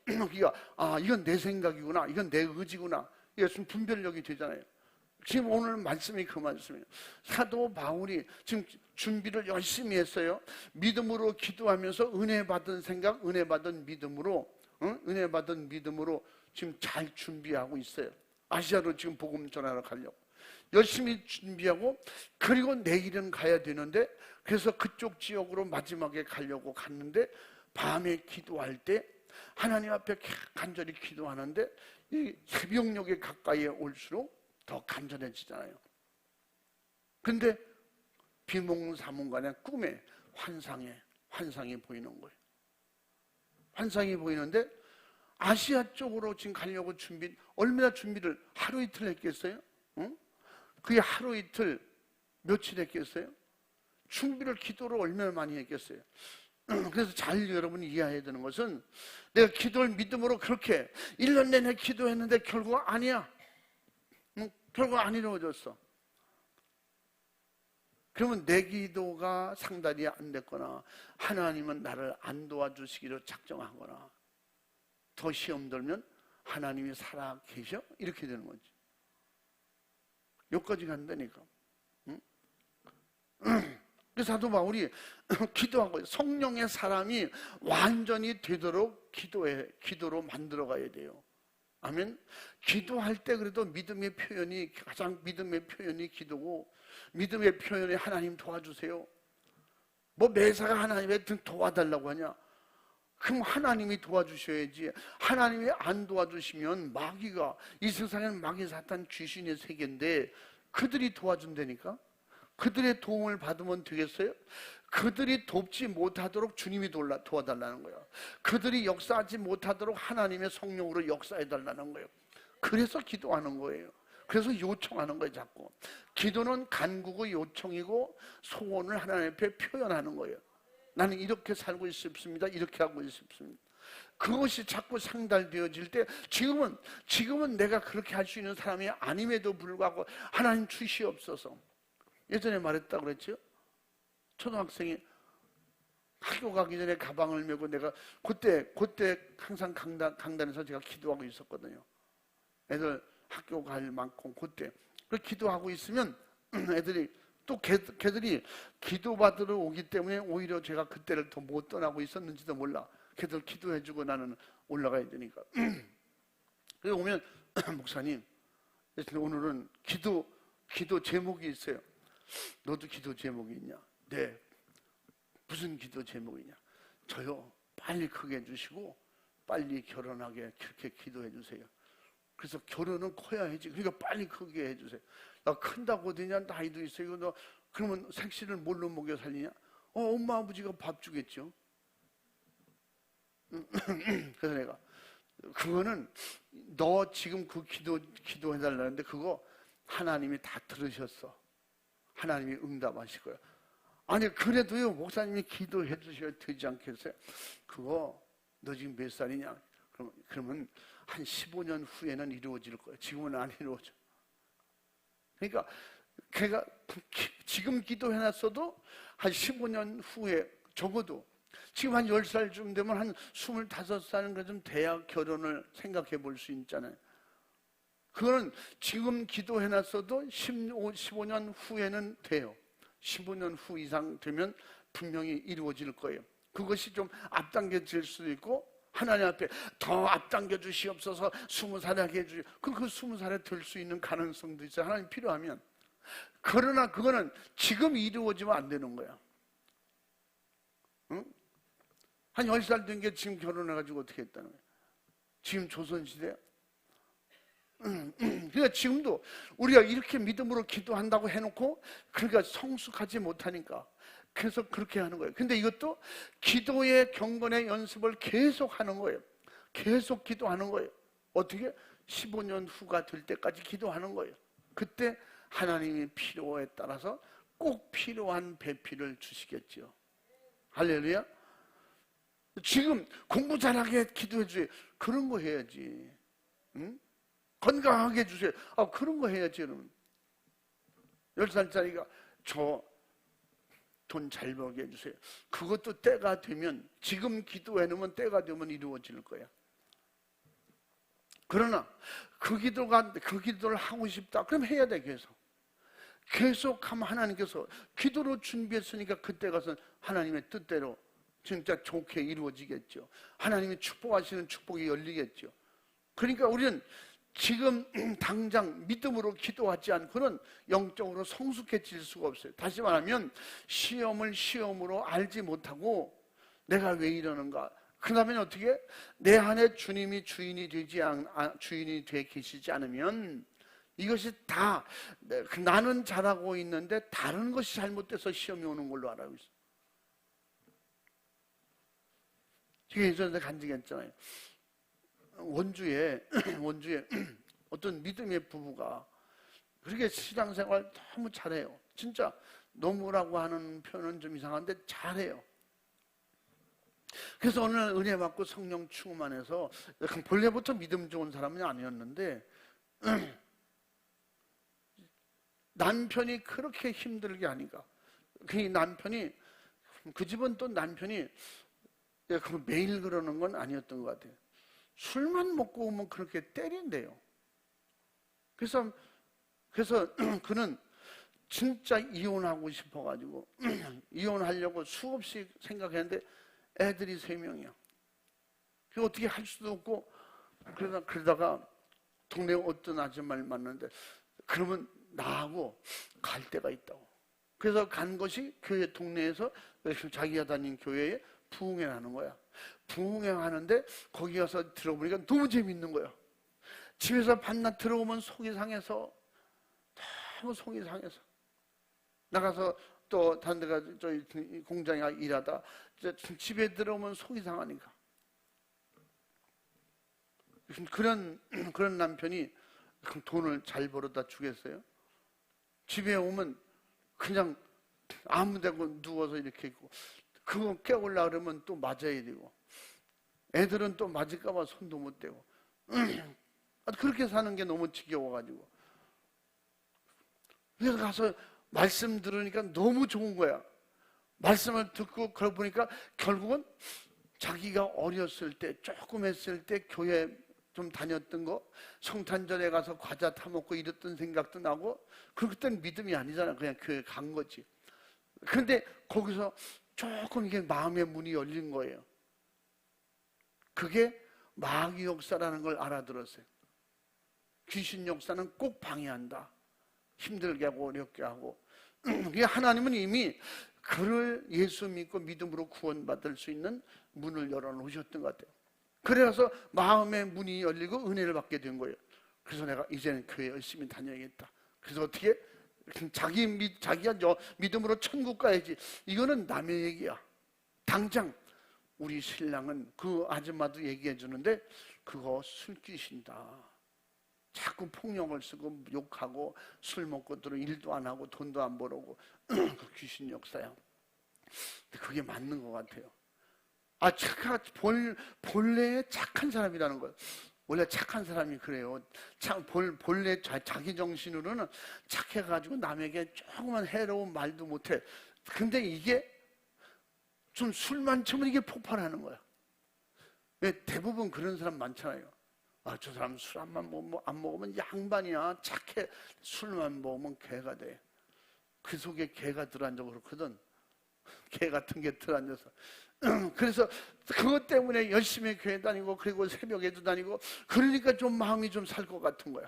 그러니까 이건 내 생각이구나, 이건 내 의지구나, 이게 좀 분별력이 되잖아요. 지금 오늘 말씀이 그 말씀이에요. 사도 바울이 지금 준비를 열심히 했어요. 믿음으로 기도하면서 은혜 받은 생각, 은혜 받은 믿음으로 지금 잘 준비하고 있어요. 아시아로 지금 복음 전하러 가려고 열심히 준비하고, 그리고 내일은 가야 되는데, 그래서 그쪽 지역으로 마지막에 가려고 갔는데, 밤에 기도할 때 하나님 앞에 간절히 기도하는데 이 새벽녘에 가까이에 올수록 더 간절해지잖아요. 근데 비몽사몽간에 꿈에 환상이 보이는 거예요. 환상이 보이는데 아시아 쪽으로 지금 가려고 얼마나 준비를 하루 이틀 했겠어요? 그게 하루 이틀 며칠 했겠어요? 준비를 기도로 얼마나 많이 했겠어요? 그래서 잘 여러분이 이해해야 되는 것은, 내가 기도를 믿음으로 그렇게 1년 내내 기도했는데 결국 아니야. 결국 안 이루어졌어. 그러면 내 기도가 상달이 안 됐거나 하나님은 나를 안 도와주시기로 작정하거나, 더 시험 들면 하나님이 살아 계셔? 이렇게 되는 거지. 여기까지 간다니까. 그래서 사도 바울이 기도하고, 성령의 사람이 완전히 되도록 기도로 만들어 가야 돼요. 아멘. 기도할 때 그래도 믿음의 표현이, 가장 믿음의 표현이 기도고, 믿음의 표현이 하나님 도와주세요. 뭐 매사가 하나님의 도와달라고 하냐? 그럼 하나님이 도와주셔야지. 하나님이 안 도와주시면 마귀가, 이 세상에는 마귀, 사탄, 귀신의 세계인데 그들이 도와준다니까? 그들의 도움을 받으면 되겠어요? 그들이 돕지 못하도록 주님이 도와달라는 거예요. 그들이 역사하지 못하도록 하나님의 성령으로 역사해달라는 거예요. 그래서 기도하는 거예요. 그래서 요청하는 거예요, 자꾸. 기도는 간구고 요청이고 소원을 하나님 앞에 표현하는 거예요. 나는 이렇게 살고 싶습니다. 이렇게 하고 싶습니다. 그것이 자꾸 상달되어질 때, 지금은 내가 그렇게 할 수 있는 사람이 아님에도 불구하고 하나님 주시옵소서. 예전에 말했다고 그랬죠? 초등학생이 학교 가기 전에 가방을 메고, 내가 그때 항상 강단에서 제가 기도하고 있었거든요. 애들 학교 갈 만큼 그때 기도하고 있으면 애들이 또 걔들이 기도받으러 오기 때문에 오히려 제가 그때를 더 못 떠나고 있었는지도 몰라. 걔들 기도해주고 나는 올라가야 되니까. 그래서 오면 목사님, 오늘은 기도 제목이 있어요. 너도 기도 제목이 있냐? 네. 무슨 기도 제목이냐? 저요, 빨리 크게 해주시고 빨리 결혼하게 그렇게 기도해 주세요. 그래서 결혼은 커야지. 그러니까 빨리 크게 해주세요. 나 큰다고 되냐? 나이도 있어요. 너 그러면 색시를 뭘로 먹여 살리냐? 엄마 아버지가 밥 주겠죠. 그래서 내가, 그거는 너 지금 그 기도해달라는데 그거 하나님이 다 들으셨어. 하나님이 응답하실 거야. 아니 그래도요, 목사님이 기도해 주셔야 되지 않겠어요? 그거 너 지금 몇 살이냐? 그러면 한 15년 후에는 이루어질 거예요. 지금은 안 이루어져. 그러니까 걔가 지금 기도해놨어도 한 15년 후에, 적어도 지금 한 10살쯤 되면 한 25살은 좀 돼야 결혼을 생각해 볼 수 있잖아요. 그거는 지금 기도해놨어도 15년 후에는 돼요. 15년 후 이상 되면 분명히 이루어질 거예요. 그것이 좀 앞당겨질 수도 있고, 하나님 앞에 더 앞당겨 주시옵소서, 20살에 하게 해주시, 그 20살에 될 수 있는 가능성도 있어요. 하나님 필요하면. 그러나 그거는 지금 이루어지면 안 되는 거야. 응? 한 10살 된 게 지금 결혼해가지고 어떻게 했다는 거야? 지금 조선시대야? 그러니까 지금도 우리가 이렇게 믿음으로 기도한다고 해놓고 그러니까 성숙하지 못하니까 그래서 그렇게 하는 거예요. 근데 이것도 기도의 경건의 연습을 계속 하는 거예요. 계속 기도하는 거예요. 어떻게? 15년 후가 될 때까지 기도하는 거예요. 그때 하나님의 필요에 따라서 꼭 필요한 배필을 주시겠죠. 할렐루야. 지금 공부 잘하게 기도해 주세요. 그런 거 해야지. 응? 건강하게 해주세요. 그런 거 해야지. 여러분. 10살짜리가 저 돈 잘 벌게 해주세요. 그것도 때가 되면, 지금 기도해놓으면 때가 되면 이루어질 거야. 그러나 그 기도를 하고 싶다. 그럼 해야 돼. 계속 하면 하나님께서 기도로 준비했으니까 그때 가서 하나님의 뜻대로 진짜 좋게 이루어지겠죠. 하나님이 축복하시는 축복이 열리겠죠. 그러니까 우리는 지금 당장 믿음으로 기도하지 않고는 영적으로 성숙해질 수가 없어요. 다시 말하면 시험을 시험으로 알지 못하고 내가 왜 이러는가, 그 다음에 어떻게 내 안에 주님이 주인이 돼 계시지 않으면 이것이 다 나는 잘하고 있는데 다른 것이 잘못돼서 시험이 오는 걸로 알고 있어요. 제가 예전에 간증했잖아요. 원주에 어떤 믿음의 부부가 그렇게 신앙생활 너무 잘해요. 진짜 너무라고 하는 표현은 좀 이상한데 잘해요. 그래서 오늘 은혜 받고 성령 충만 해서 본래부터 믿음 좋은 사람은 아니었는데 남편이 그렇게 힘들게 하니까 그 남편이, 그 집은 또 남편이 매일 그러는 건 아니었던 것 같아요. 술만 먹고 오면 그렇게 때린대요. 그래서 그는 진짜 이혼하고 싶어가지고 이혼하려고 수없이 생각했는데 애들이 3명이야. 그 어떻게 할 수도 없고, 그러다가 동네 어떤 아줌마를 만났는데 그러면 나하고 갈 데가 있다고. 그래서 간 것이 교회 동네에서 자기가 다닌 교회에 부흥회를 하는 거야. 부흥회 하는데 거기 가서 들어보니까 너무 재밌는 거야. 집에서 밤낮 들어오면 속이 상해서, 너무 속이 상해서 나가서 또 다른 데가 저희 공장에 일하다 집에 들어오면 속이 상하니까 그런 남편이 돈을 잘 벌어다 주겠어요? 집에 오면 그냥 아무 데고 누워서 이렇게 있고, 그거 깨우려고 그러면 또 맞아야 되고, 애들은 또 맞을까봐 손도 못 대고 그렇게 사는 게 너무 지겨워가지고, 그래서 가서 말씀 들으니까 너무 좋은 거야. 말씀을 듣고 그러고 보니까 결국은 자기가 어렸을 때, 조금 했을 때 교회 좀 다녔던 거, 성탄절에 가서 과자 타먹고 이랬던 생각도 나고, 그때는 믿음이 아니잖아. 그냥 교회 간 거지. 그런데 거기서 조금 이게 마음의 문이 열린 거예요. 그게 마귀 역사라는 걸 알아들었어요. 귀신 역사는 꼭 방해한다. 힘들게 하고 어렵게 하고. 하나님은 이미 그를 예수 믿고 믿음으로 구원받을 수 있는 문을 열어놓으셨던 것 같아요. 그래서 마음의 문이 열리고 은혜를 받게 된 거예요. 그래서 내가 이제는 교회 열심히 다녀야겠다. 그래서 어떻게? 자기가 믿음으로 천국 가야지. 이거는 남의 얘기야. 당장 우리 신랑은 그 아줌마도 얘기해 주는데 그거 술귀신다. 자꾸 폭력을 쓰고 욕하고 술 먹고 들어 일도 안 하고 돈도 안 벌어오고 그 귀신 역사야. 그게 맞는 것 같아요. 본래 착한 사람이라는 거예요. 원래 착한 사람이 그래요. 본래 자기 정신으로는 착해가지고 남에게 조금만 해로운 말도 못해. 근데 이게 좀 술만 처면 이게 폭발하는 거야. 왜? 대부분 그런 사람 많잖아요. 저 사람 술 안 먹으면 양반이야. 착해. 술만 먹으면 개가 돼. 그 속에 개가 들어앉아 그렇거든. 개 같은 게 들어앉아서. 그래서 그것 때문에 열심히 교회 다니고 그리고 새벽에도 다니고 그러니까 좀 마음이 좀 살 것 같은 거야.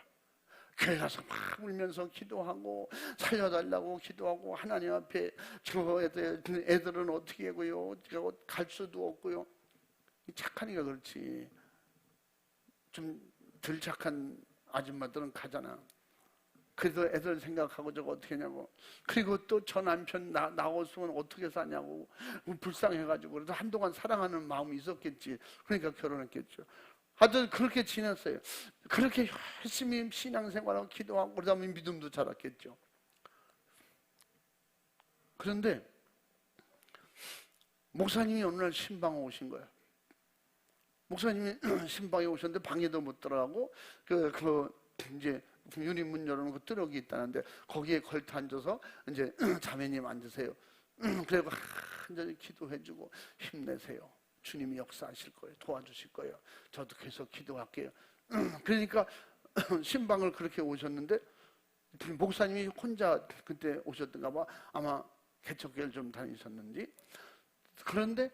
교회 가서 막 울면서 기도하고 살려달라고 기도하고 하나님 앞에 저 애들은 어떻게 하고요? 갈 수도 없고요. 착하니까 그렇지. 좀 덜 착한 아줌마들은 가잖아. 그래도 애들 생각하고 저거 어떻게 하냐고. 그리고 또 저 남편 나왔으면 어떻게 사냐고 불쌍해가지고. 그래도 한동안 사랑하는 마음이 있었겠지. 그러니까 결혼했겠죠. 하여튼 그렇게 지냈어요. 그렇게 열심히 신앙생활하고 기도하고 그러다 보면 믿음도 자랐겠죠. 그런데 목사님이 어느 날 신방에 오신 거예요. 목사님이 신방에 오셨는데 방에도 못 들어가고 이제 유리문 열어놓고 뚜럭이 있다는데 거기에 걸터 앉아서 이제 자매님 앉으세요. 그리고 완전히 기도해주고 힘내세요. 주님이 역사하실 거예요. 도와주실 거예요. 저도 계속 기도할게요. 그러니까 신방을 그렇게 오셨는데 목사님이 혼자 그때 오셨던가 봐. 아마 개척교회를 좀 다니셨는지. 그런데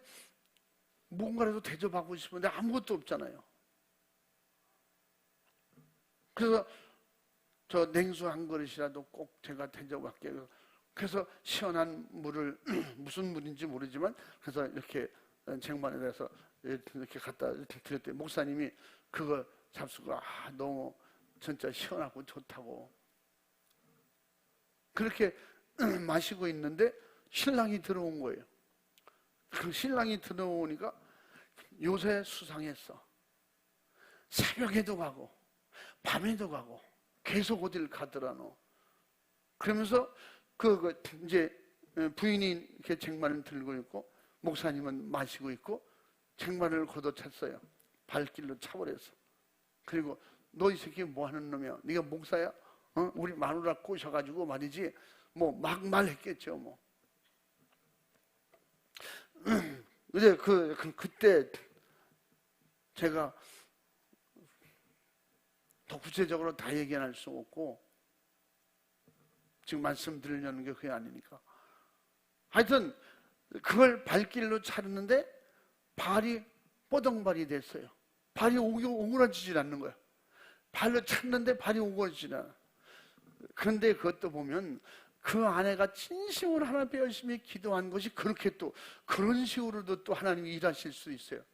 뭔가라도 대접하고 싶은데 아무것도 없잖아요. 그래서 저 냉수 한 그릇이라도 꼭 제가 대접할게요. 그래서 시원한 물을 무슨 물인지 모르지만 그래서 이렇게 쟁반에 대해서 이렇게 갖다 드렸더니 목사님이 그거 잡수고 너무 진짜 시원하고 좋다고 그렇게 마시고 있는데 신랑이 들어온 거예요. 그 신랑이 들어오니까 요새 수상했어. 새벽에도 가고 밤에도 가고 계속 어딜 가더라 너. 그러면서 이제 부인이 이렇게 쟁반을 들고 있고 목사님은 마시고 있고 쟁반을 걷어찼어요. 발길로 차버렸어. 그리고 너 이 새끼 뭐 하는 놈이야? 네가 목사야? 우리 마누라 꼬셔가지고 말이지 뭐 막 말했겠죠 뭐. 근데 그때 제가 더 구체적으로 다 얘기할 수 없고 지금 말씀드리려는 게 그게 아니니까. 하여튼 그걸 발길로 차렸는데 발이 뽀덩발이 됐어요. 발이 오그라지질 않는 거야. 발로 찼는데 발이 오그라지질 않아. 그런데 그것도 보면 그 아내가 진심으로 하나님 앞에 열심히 기도한 것이 그렇게 또 그런 식으로도 또 하나님이 일하실 수 있어요.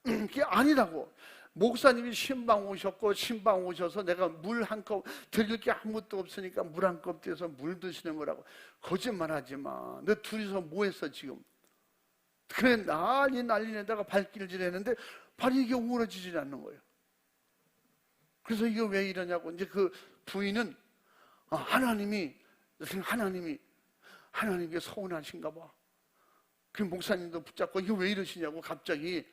그게 아니라고. 목사님이 신방 오셨고 신방 오셔서 내가 물 한 컵 드릴 게 아무것도 없으니까 물 한 컵 떼서 물 드시는 거라고. 거짓말하지 마. 너 둘이서 뭐 했어 지금? 그래 난리내다가 발길질 했는데 발이 이게 오그라지질 않는 거예요. 그래서 이게 왜 이러냐고. 이제 그 부인은 하나님이 하나님께 서운하신가 봐. 그 목사님도 붙잡고 이게 왜 이러시냐고 갑자기.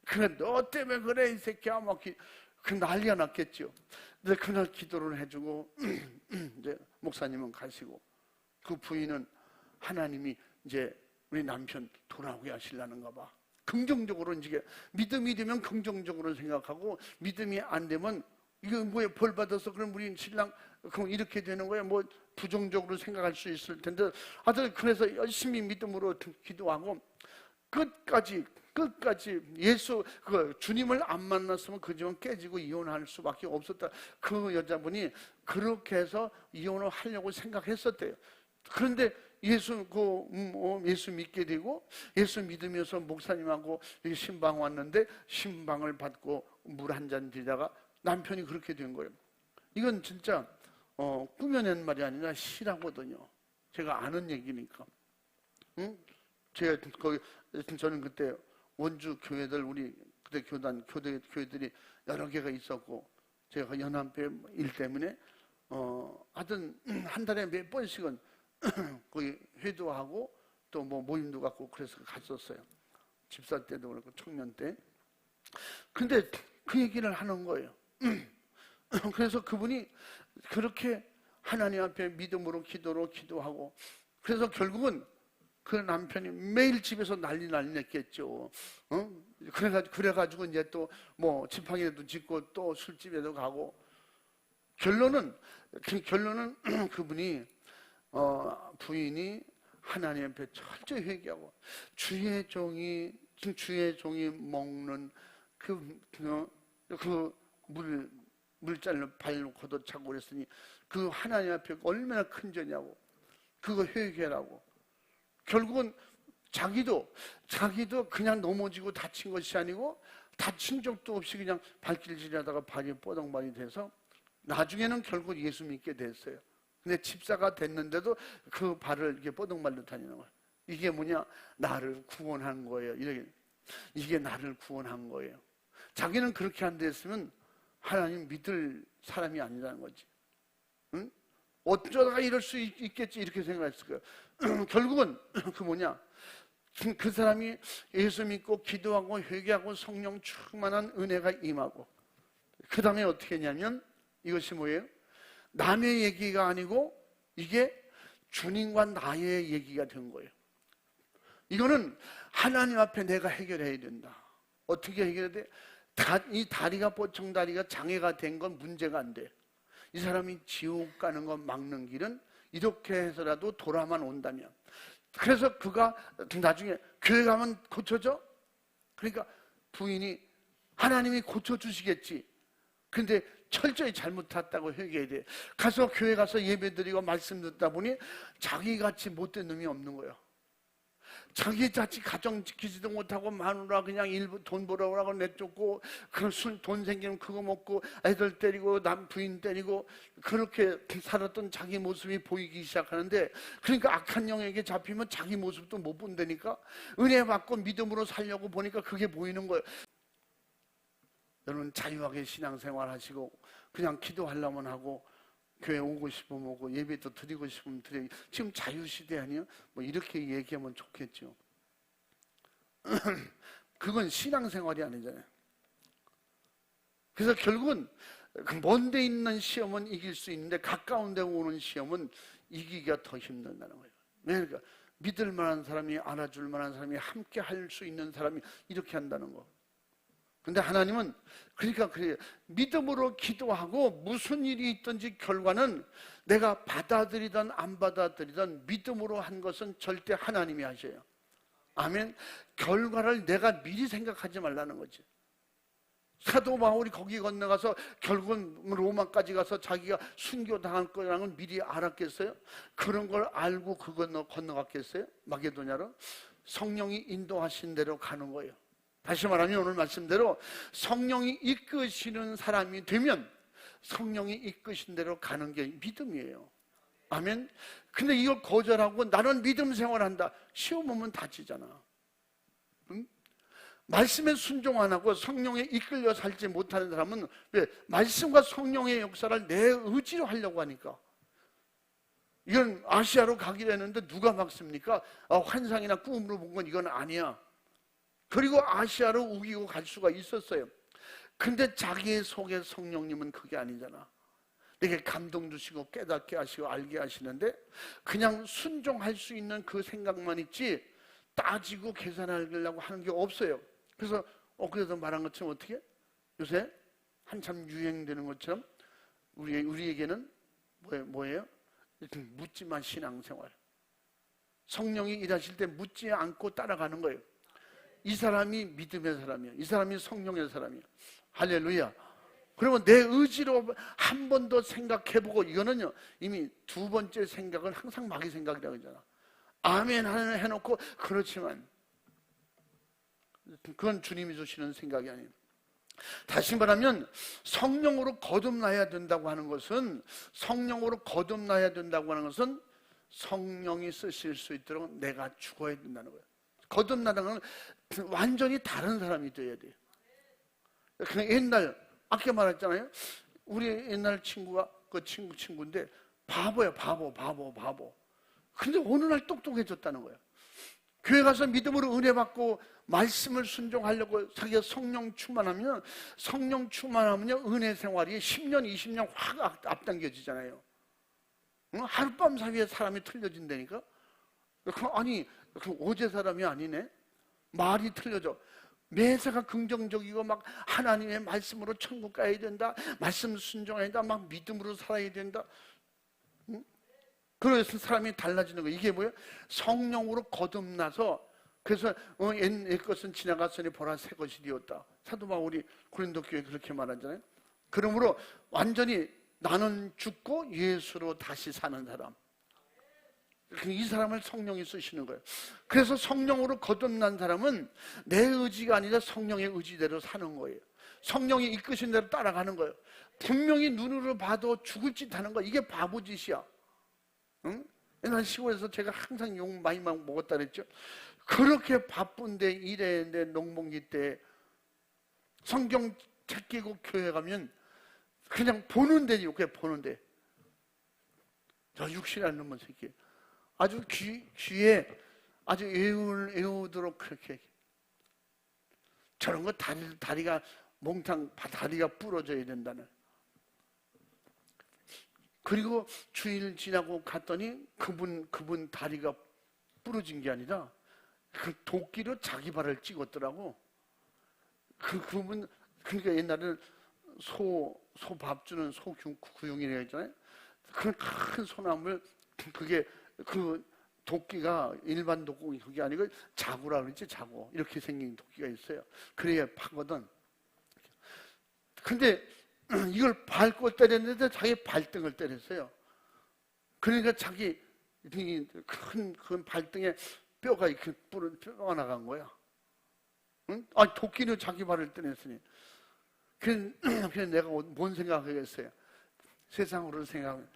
그래 너 때문에 그래 이 새끼야 막 그 난리가 났겠죠. 근데 그날 기도를 해주고 이제 목사님은 가시고 그 부인은 하나님이 이제 우리 남편 돌아오게 하시려는가 봐. 긍정적으로 이제 믿음이 되면 긍정적으로 생각하고 믿음이 안 되면 이거 뭐야 벌 받아서 그럼 우리 신랑 그럼 이렇게 되는 거야 뭐 부정적으로 생각할 수 있을 텐데 하여튼 그래서 열심히 믿음으로 기도하고 끝까지 주님을 안 만났으면 그 집은 깨지고 이혼할 수밖에 없었다. 그 여자분이 그렇게 해서 이혼을 하려고 생각했었대요. 그런데 예수 믿게 되고 예수 믿으면서 목사님하고 신방 왔는데 신방을 받고 물 한 잔 드리다가 남편이 그렇게 된 거예요. 이건 진짜 꾸며낸 말이 아니라 시라거든요. 제가 아는 얘기니까. 응? 저는 그때 원주 교회들 우리 그때 교회들이 여러 개가 있었고 제가 연합회 일 때문에 하여튼 한 달에 몇 번씩은 거기 회도하고 또 뭐 모임도 갖고 그래서 갔었어요. 집사 때도 그렇고 청년 때. 근데 그 얘기를 하는 거예요. 그래서 그분이 그렇게 하나님 앞에 믿음으로 기도하고 그래서 결국은 그 남편이 매일 집에서 난리 냈겠죠. 그래가지고 이제 또 뭐 지팡이에도 짓고 또 술집에도 가고 결론은 그분이 부인이 하나님 앞에 철저히 회개하고 주의 종이 먹는 그 물잔을 발로 걷어차고 그랬으니 그 하나님 앞에 얼마나 큰 죄냐고 그거 회개라고. 결국은 자기도 그냥 넘어지고 다친 것이 아니고 다친 적도 없이 그냥 발길 지나다가 발이 뽀동발이 돼서 나중에는 결국 예수 믿게 됐어요. 근데 집사가 됐는데도 그 발을 이렇게 뽀동발로 다니는 거예요. 이게 뭐냐? 나를 구원한 거예요. 이게 나를 구원한 거예요. 자기는 그렇게 안 됐으면 하나님 믿을 사람이 아니라는 거지. 응? 어쩌다가 이럴 수 있겠지 이렇게 생각했을 거예요. 결국은 그 뭐냐? 그 사람이 예수 믿고 기도하고 회개하고 성령 충만한 은혜가 임하고 그 다음에 어떻게 했냐면 이것이 뭐예요? 남의 얘기가 아니고 이게 주님과 나의 얘기가 된 거예요. 이거는 하나님 앞에 내가 해결해야 된다. 어떻게 해결해야 돼? 이 다리가 뽀청다리가 장애가 된 건 문제가 안 돼. 이 사람이 지옥 가는 건 막는 길은 이렇게 해서라도 돌아만 온다면. 그래서 그가 나중에 교회 가면 고쳐져? 그러니까 부인이 하나님이 고쳐주시겠지. 근데 철저히 잘못했다고 회개해야 돼. 가서 교회 가서 예배드리고 말씀 듣다 보니 자기같이 못된 놈이 없는 거예요. 자기같이 가정 지키지도 못하고 마누라 그냥 일부 돈 벌어오라고 내쫓고 돈 생기면 그거 먹고 애들 때리고 남 부인 때리고 그렇게 살았던 자기 모습이 보이기 시작하는데 그러니까 악한 영에게 잡히면 자기 모습도 못 본다니까. 은혜 받고 믿음으로 살려고 보니까 그게 보이는 거예요. 여러분 자유하게 신앙생활 하시고 그냥 기도하려면 하고 교회 오고 싶으면 오고 예배도 드리고 싶으면 드려. 지금 자유시대 아니에요? 뭐 이렇게 얘기하면 좋겠죠. 그건 신앙생활이 아니잖아요. 그래서 결국은 먼 데 있는 시험은 이길 수 있는데 가까운 데 오는 시험은 이기기가 더 힘들다는 거예요. 그러니까 믿을 만한 사람이 알아줄 만한 사람이 함께 할 수 있는 사람이 이렇게 한다는 거. 근데 하나님은 그러니까 그래요. 믿음으로 기도하고 무슨 일이 있든지 결과는 내가 받아들이든 안 받아들이든 믿음으로 한 것은 절대 하나님이 하셔요. 아멘. 결과를 내가 미리 생각하지 말라는 거지. 사도 바울이 거기 건너가서 결국은 로마까지 가서 자기가 순교당할 거라는 걸 미리 알았겠어요? 그런 걸 알고 그 건너갔겠어요? 마게도냐로? 성령이 인도하신 대로 가는 거예요. 다시 말하면 오늘 말씀대로 성령이 이끄시는 사람이 되면 성령이 이끄신 대로 가는 게 믿음이에요. 아멘. 근데 이걸 거절하고 나는 믿음 생활한다. 시험 오면 다치잖아. 응? 말씀에 순종 안 하고 성령에 이끌려 살지 못하는 사람은 왜? 말씀과 성령의 역사를 내 의지로 하려고 하니까. 이건 아시아로 가기로 했는데 누가 막습니까? 환상이나 꿈으로 본 건 이건 아니야. 그리고 아시아로 우기고 갈 수가 있었어요. 근데 자기의 속에 성령님은 그게 아니잖아. 내게 감동 주시고 깨닫게 하시고 알게 하시는데 그냥 순종할 수 있는 그 생각만 있지 따지고 계산하려고 하는 게 없어요. 그래서 그래서 말한 것처럼 어떻게? 요새 한참 유행되는 것처럼 우리에게는 뭐예요? 묻지마 신앙생활. 성령이 일하실 때 묻지 않고 따라가는 거예요. 이 사람이 믿음의 사람이야. 이 사람이 성령의 사람이야. 할렐루야. 그러면 내 의지로 한 번 더 생각해보고 이거는요 이미 두 번째 생각은 항상 마귀 생각이라고 하잖아. 아멘 해놓고 그렇지만 그건 주님이 주시는 생각이 아니에요. 다시 말하면 성령으로 거듭나야 된다고 하는 것은 성령이 쓰실 수 있도록 내가 죽어야 된다는 거예요. 거듭나는 건 완전히 다른 사람이 돼야 돼요. 그냥 옛날 아까 말했잖아요. 우리 옛날 친구가 그 친구인데 바보야 바보. 근데 어느 날 똑똑해졌다는 거예요. 교회 가서 믿음으로 은혜 받고 말씀을 순종하려고 자기가 성령 충만하면요 은혜 생활이 10년 20년 확 앞당겨지잖아요. 하룻밤 사이에 사람이 틀려진다니까. 아니 어제 사람이 아니네. 말이 틀려져. 매사가 긍정적이고 막 하나님의 말씀으로 천국 가야 된다. 말씀 순종해야 된다. 막 믿음으로 살아야 된다. 응? 그래서 사람이 달라지는 거예요. 이게 뭐예요? 성령으로 거듭나서, 그래서 옛 것은 지나갔으니 보라 새 것이 되었다. 사도 바울이 고린도 교회에 그렇게 말하잖아요. 그러므로 완전히 나는 죽고 예수로 다시 사는 사람, 이 사람을 성령이 쓰시는 거예요. 그래서 성령으로 거듭난 사람은 내 의지가 아니라 성령의 의지대로 사는 거예요. 성령이 이끄신 대로 따라가는 거예요. 분명히 눈으로 봐도 죽을 짓 하는 거, 이게 바보짓이야. 응? 옛날 시골에서 제가 항상 욕 많이 먹었다 그랬죠. 그렇게 바쁜데 일했는데 농번기 때 성경 책 끼고 교회 가면 그냥 보는데 욕해. 보는데 저 육신이라는 놈의 새끼 아주 귀에 아주 애우도록 그렇게 얘기해. 저런 거 다리가 몽탕 다리가 부러져야 된다는. 그리고 주일 지나고 갔더니 그분 다리가 부러진 게 아니라 그 도끼로 자기 발을 찍었더라고. 그분, 그러니까 옛날에는 소 밥 주는 구용이라고 했잖아요. 그 큰 소나무를, 그게 그 도끼가 일반 도끼 그게 아니고 자구라 그러지. 자구, 이렇게 생긴 도끼가 있어요. 그래야 파거든. 근데 이걸 밟고 때렸는데 자기 발등을 때렸어요. 그러니까 자기 큰 발등에 뼈가 이렇게 뼈가 나간 거야. 응? 아, 도끼는 자기 발을 때렸으니. 그래서 내가 뭔 생각하겠어요? 세상으로 생각하면,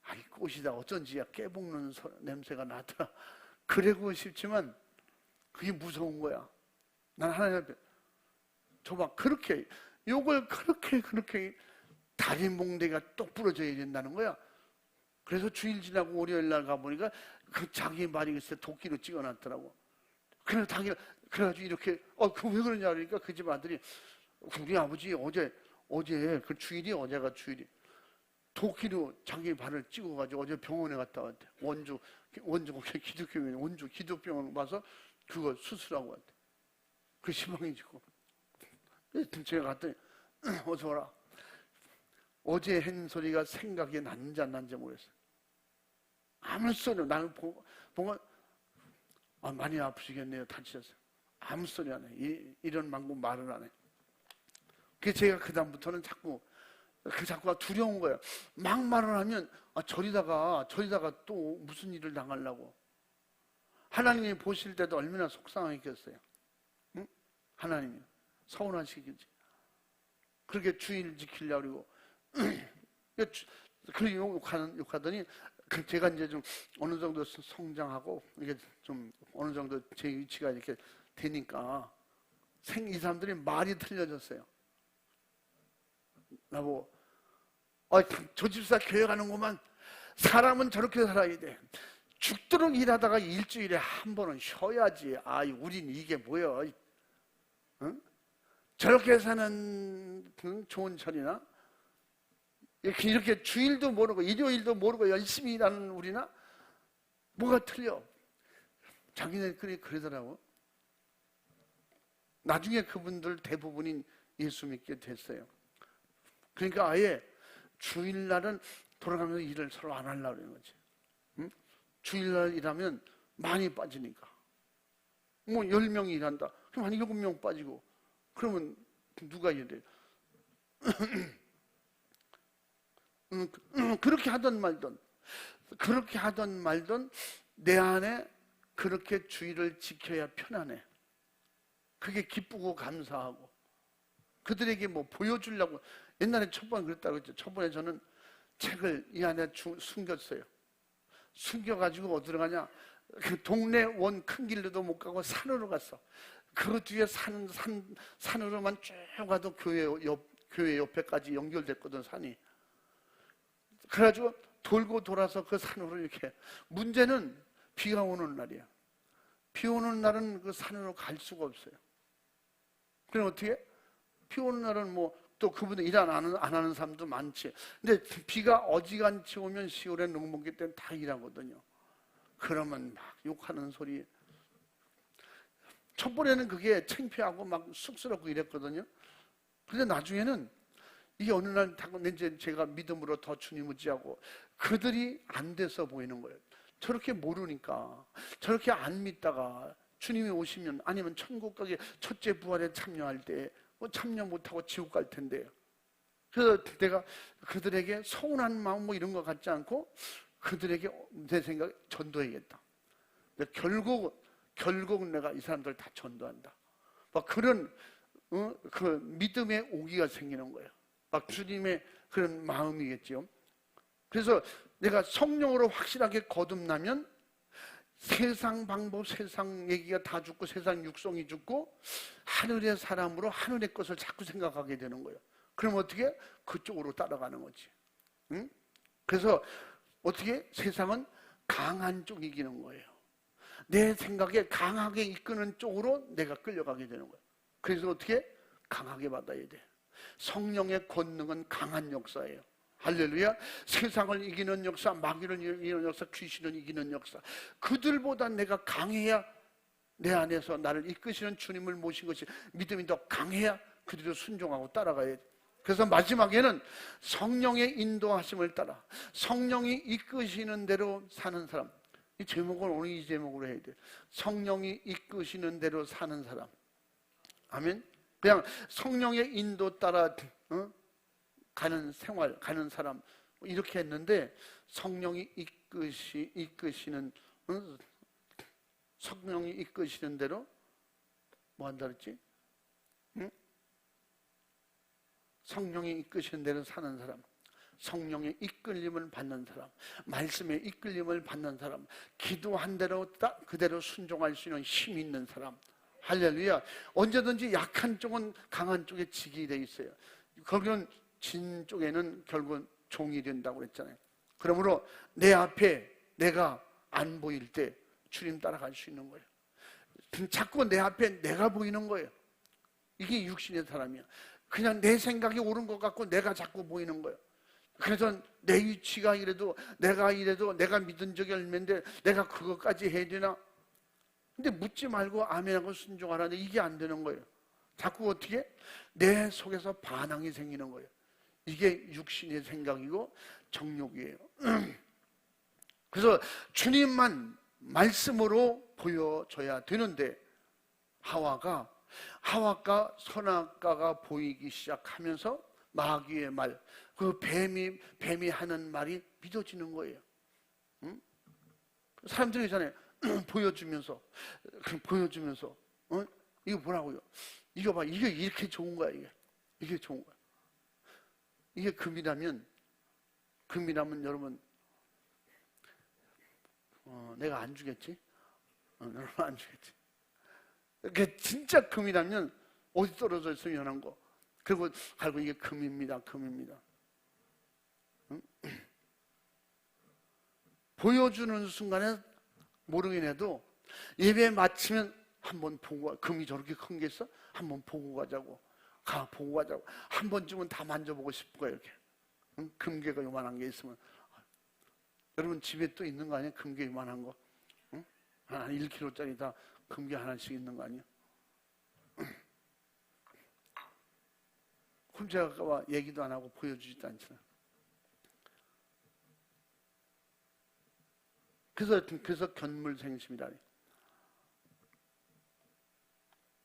아이, 꽃이다. 어쩐지 깨볶는 냄새가 나더라. 그러고 싶지만, 그게 무서운 거야. 난 하나님 앞에, 저봐, 그렇게, 욕을 그렇게 다리 몽대가 똑 부러져야 된다는 거야. 그래서 주일 지나고 월요일 날 가보니까 그 자기 말이 글쎄 도끼로 찍어놨더라고. 그래가지고 이렇게, 그 왜 그러냐 그러니까 그 집 아들이, 우리 아버지 어제 그 주일이, 어제가 주일이, 도끼로 자기 발을 찍어가지고 어제 병원에 갔다 왔대. 원주 기독교인 원주 기독병원 와서 그거 수술하고 왔대. 그 시방이지고. 제가 갔더니 어서 와라. 어제 한 소리가 생각이 났는지 안 났는지 모르겠어요. 아무 소리, 나는 보고 많이 아프시겠네요. 다치셨어요. 아무 소리 안 해. 이런 방법 말을 안 해. 그래서 제가 그다음부터는 자꾸 두려운 거예요. 막 말을 하면 저리다가 또 무슨 일을 당하려고. 하나님이 보실 때도 얼마나 속상하겠어요. 응? 하나님이 서운하시겠지. 그렇게 주일 지키려고 그리고 욕하더니 제가 이제 좀 어느 정도 성장하고 이게 좀 어느 정도 제 위치가 이렇게 되니까 이 사람들이 말이 틀려졌어요. 나보고 저 집사 교회 가는구만. 사람은 저렇게 살아야 돼. 죽도록 일하다가 일주일에 한 번은 쉬어야지. 우린 이게 뭐야? 응? 저렇게 사는 좋은 철이나 이렇게 주일도 모르고 일요일도 모르고 열심히 일하는 우리나 뭐가 틀려? 자기네들이 그러더라고. 나중에 그분들 대부분이 예수 믿게 됐어요. 그러니까 아예 주일날은 돌아가면서 일을 서로 안 하려고 그러는 거지. 응? 주일날 일하면 많이 빠지니까. 10명이 일한다. 그럼 한 7명 빠지고. 그러면 누가 일해? 그렇게 하던 말던 내 안에 그렇게 주의를 지켜야 편안해. 그게 기쁘고 감사하고 그들에게 뭐 보여주려고. 옛날에 첫번에 그랬다고 했죠. 첫번에 저는 책을 이 안에 숨겼어요. 숨겨가지고 어디로 가냐, 그 동네 원 큰 길로도 못 가고 산으로 갔어. 그 뒤에 산으로만 쭉 가도 교회 옆에까지 연결됐거든, 산이. 그래가지고 돌고 돌아서 그 산으로 이렇게. 문제는 비가 오는 날이야. 비 오는 날은 그 산으로 갈 수가 없어요. 그럼 어떻게? 비 오는 날은 또 그분들 일 안 하는 사람도 많지. 근데 비가 어지간치 오면 10월에 농번기 때는 다 일하거든요. 그러면 막 욕하는 소리. 첫번에는 그게 창피하고 막 쑥스럽고 이랬거든요. 근데 나중에는 이게 어느 날 이제 제가 믿음으로 더 주님 의지하고 그들이 안 돼서 보이는 거예요. 저렇게 모르니까, 저렇게 안 믿다가 주님이 오시면, 아니면 천국 가게 첫째 부활에 참여할 때 참여 못하고 지옥 갈 텐데, 그래서 내가 그들에게 서운한 마음 뭐 이런 거 같지 않고 그들에게 내 생각에 전도해야겠다. 결국 내가 이 사람들 다 전도한다. 막 그런 그 믿음의 오기가 생기는 거예요. 막 주님의 그런 마음이겠죠. 그래서 내가 성령으로 확실하게 거듭나면 세상 방법, 세상 얘기가 다 죽고 세상 육성이 죽고 하늘의 사람으로 하늘의 것을 자꾸 생각하게 되는 거예요. 그럼 어떻게? 그쪽으로 따라가는 거지. 응? 그래서 어떻게? 세상은 강한 쪽이 이기는 거예요. 내 생각에 강하게 이끄는 쪽으로 내가 끌려가게 되는 거예요. 그래서 어떻게? 강하게 받아야 돼. 성령의 권능은 강한 역사예요. 할렐루야. 세상을 이기는 역사, 마귀를 이기는 역사, 귀신을 이기는 역사, 그들보다 내가 강해야 내 안에서 나를 이끄시는 주님을 모신 것이 믿음이 더 강해야 그들도 순종하고 따라가야 돼. 그래서 마지막에는 성령의 인도하심을 따라 성령이 이끄시는 대로 사는 사람. 이 제목을 오늘 이 제목으로 해야 돼. 성령이 이끄시는 대로 사는 사람. 아멘. 그냥 성령의 인도 따라 가는 생활, 가는 사람, 이렇게 했는데, 성령이 이끄시는 성령이 이끄시는 대로 뭐 한다 그랬지? 응? 성령이 이끄시는 대로 사는 사람, 성령의 이끌림을 받는 사람, 말씀의 이끌림을 받는 사람, 기도한 대로 딱 그대로 순종할 수 있는 힘이 있는 사람. 할렐루야. 언제든지 약한 쪽은 강한 쪽에 지게 돼 있어요. 거기는 진 쪽에는 결국은 종이 된다고 그랬잖아요. 그러므로 내 앞에 내가 안 보일 때 주님 따라갈 수 있는 거예요. 자꾸 내 앞에 내가 보이는 거예요. 이게 육신의 사람이야. 그냥 내 생각이 옳은 것 같고 내가 자꾸 보이는 거예요. 그래서 내 위치가 이래도 내가 믿은 적이 얼마인데 내가 그것까지 해야 되나? 근데 묻지 말고 아멘하고 순종하라는데 이게 안 되는 거예요. 자꾸 어떻게? 내 속에서 반항이 생기는 거예요. 이게 육신의 생각이고 정욕이에요. 그래서 주님만 말씀으로 보여줘야 되는데, 하와가 선악과가 보이기 시작하면서 마귀의 말, 그 뱀이 하는 말이 믿어지는 거예요. 응? 사람들이 있잖아요. 보여주면서 이거 뭐라고요? 이거 봐, 이게 이렇게 좋은 거야. 이게 좋은 거야. 이게 금이라면 여러분, 내가 안 주겠지? 여러분 안 주겠지? 이게 진짜 금이라면 어디 떨어져 있으면 연한 거, 그리고 알고 이게 금입니다. 응? 보여주는 순간에 모르긴 해도 예배 마치면 한번 보고, 금이 저렇게 큰 게 있어? 한번 보고 가자고. 한 번쯤은 다 만져보고 싶은 거야, 이렇게. 응? 금괴가 요만한 게 있으면. 여러분 집에 또 있는 거 아니야? 금괴 요만한 거. 응? 한 1kg짜리 다 금괴 하나씩 있는 거 아니야? 혼자 와 얘기도 안 하고 보여주지도 않잖아. 그래서 견물생심이라니.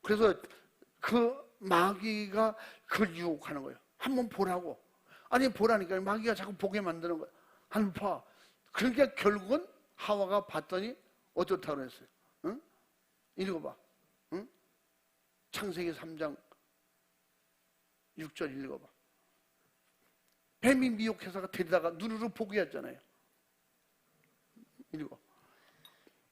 그래서 그 마귀가 그걸 유혹하는 거예요. 한번 보라고. 아니 보라니까 마귀가 자꾸 보게 만드는 거예요. 한번 봐. 그러니까 결국은 하와가 봤더니 어떻다고 그랬어요? 응? 읽어봐. 응? 창세기 3장 6절 읽어봐. 뱀이 미혹해서 데리다가 눈으로 보게 했잖아요. 읽어.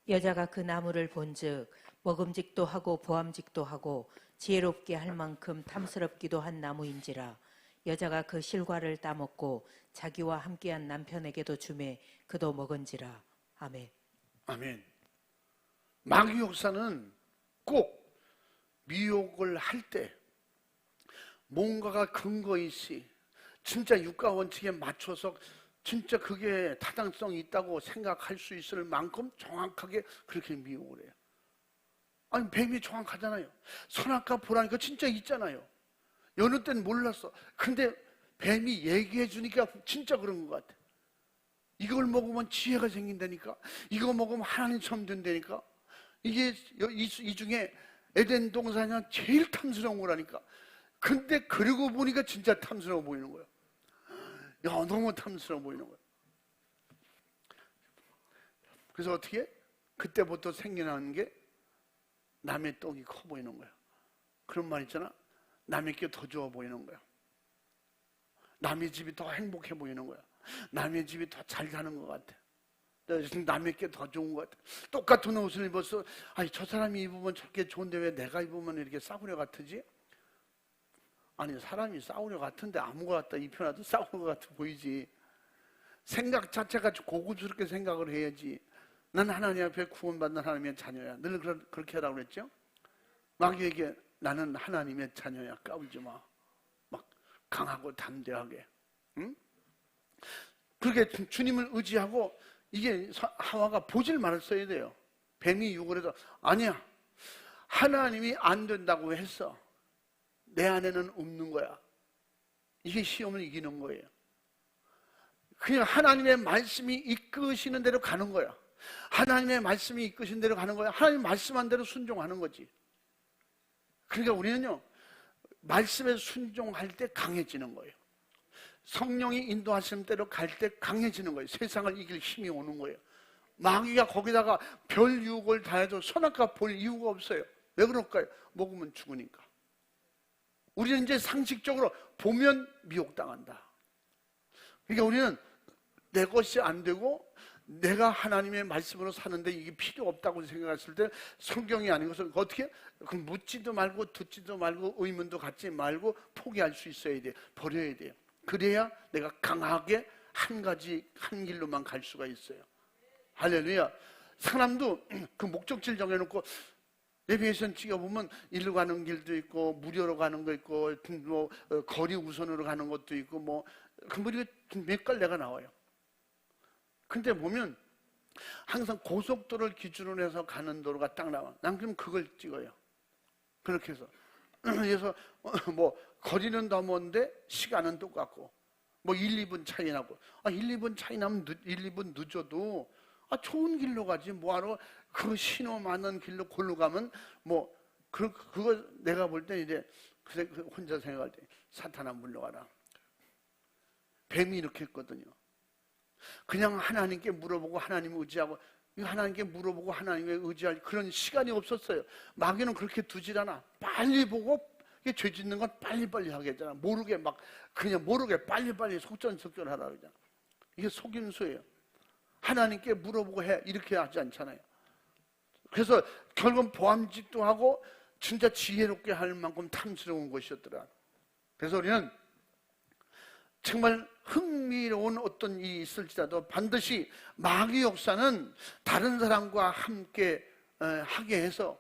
여자가 그 나무를 본즉 먹음직도 하고 보암직도 하고 지혜롭게 할 만큼 탐스럽기도 한 나무인지라. 여자가 그 실과를 따먹고 자기와 함께한 남편에게도 주매 그도 먹은지라. 아멘. 아멘. 마귀 역사는 꼭 미혹을 할 때 뭔가가 근거 있이 진짜 육가 원칙에 맞춰서 진짜 그게 타당성이 있다고 생각할 수 있을 만큼 정확하게 그렇게 미혹을 해요. 아니 뱀이 정확하잖아요. 선악과 보라니까 진짜 있잖아요. 여느 때는 몰랐어. 근데 뱀이 얘기해 주니까 진짜 그런 것 같아. 이걸 먹으면 지혜가 생긴다니까. 이거 먹으면 하나님처럼 된다니까. 이게 이 중에 에덴 동산이 제일 탐스러운 거라니까. 근데 그러고 보니까 진짜 탐스러워 보이는 거야. 야, 너무 탐스러워 보이는 거야. 그래서 어떻게? 그때부터 생겨나는 게 남의 떡이 커 보이는 거야. 그런 말 있잖아. 남의 게 더 좋아 보이는 거야. 남의 집이 더 행복해 보이는 거야. 남의 집이 더 잘 사는 것 같아. 남의 게 더 좋은 것 같아. 똑같은 옷을 입었어. 아니, 저 사람이 입으면 저렇게 좋은데 왜 내가 입으면 이렇게 싸구려 같으지? 아니, 사람이 싸구려 같은데 아무 것 같다 입혀놔도 싸구려 같아 보이지. 생각 자체가 고급스럽게 생각을 해야지. 난 하나님 앞에 구원받는 하나님의 자녀야. 늘 그렇게 하라고 그랬죠? 마귀에게 나는 하나님의 자녀야. 까불지 마. 막 강하고 담대하게. 응? 그렇게 주님을 의지하고, 이게 하와가 보질 말았어야 돼요. 뱀이 유혹을 해서 아니야, 하나님이 안 된다고 했어. 내 안에는 없는 거야. 이게 시험을 이기는 거예요. 그냥 하나님의 말씀이 이끄시는 대로 가는 거야. 하나님의 말씀이 이끄신 대로 가는 거야. 하나님 말씀한 대로 순종하는 거지. 그러니까 우리는요, 말씀에 순종할 때 강해지는 거예요. 성령이 인도하시는 대로 갈 때 강해지는 거예요. 세상을 이길 힘이 오는 거예요. 마귀가 거기다가 별 유혹을 다 해도 선악과 볼 이유가 없어요. 왜 그럴까요? 먹으면 죽으니까. 우리는 이제 상식적으로 보면 미혹당한다. 그러니까 우리는 내 것이 안 되고 내가 하나님의 말씀으로 사는데 이게 필요 없다고 생각했을 때 성경이 아닌 것을 어떻게? 그럼 묻지도 말고 듣지도 말고 의문도 갖지 말고 포기할 수 있어야 돼. 버려야 돼요. 그래야 내가 강하게 한 길로만 갈 수가 있어요. 할렐루야. 사람도 그 목적지를 정해놓고 내비게이션 찍어보면 일로 가는 길도 있고 무료로 가는 거 있고 뭐 거리 우선으로 가는 것도 있고 뭐 몇 갈래가 나와요. 근데 보면 항상 고속도로를 기준으로 해서 가는 도로가 딱 나와. 난 그럼 그걸 찍어요. 그렇게 해서 그래서 뭐 거리는 더 먼데 시간은 똑같고 뭐 1, 2분 차이 나고 1, 2분 차이 나면 1, 2분 늦어도 좋은 길로 가지 뭐하러 그 신호 많은 길로 골로 가면 뭐 그거 내가 볼 때 이제 혼자 생각할 때 사탄아 물러가라. 뱀이 이렇게 했거든요. 그냥 하나님께 물어보고 하나님을 의지하고 하나님께 물어보고 하나님을 의지할 그런 시간이 없었어요. 마귀는 그렇게 두질 않아. 빨리 보고 죄 짓는 건 빨리빨리 하겠잖아. 모르게 그냥 모르게 빨리빨리 속전속결하라 그러잖아. 이게 속임수예요. 하나님께 물어보고 해 이렇게 하지 않잖아요. 그래서 결국은 보암짓도 하고 진짜 지혜롭게 할 만큼 탐스러운 것이었더라. 그래서 우리는 정말 흥미로운 어떤 일이 있을지라도 반드시 마귀 역사는 다른 사람과 함께 하게 해서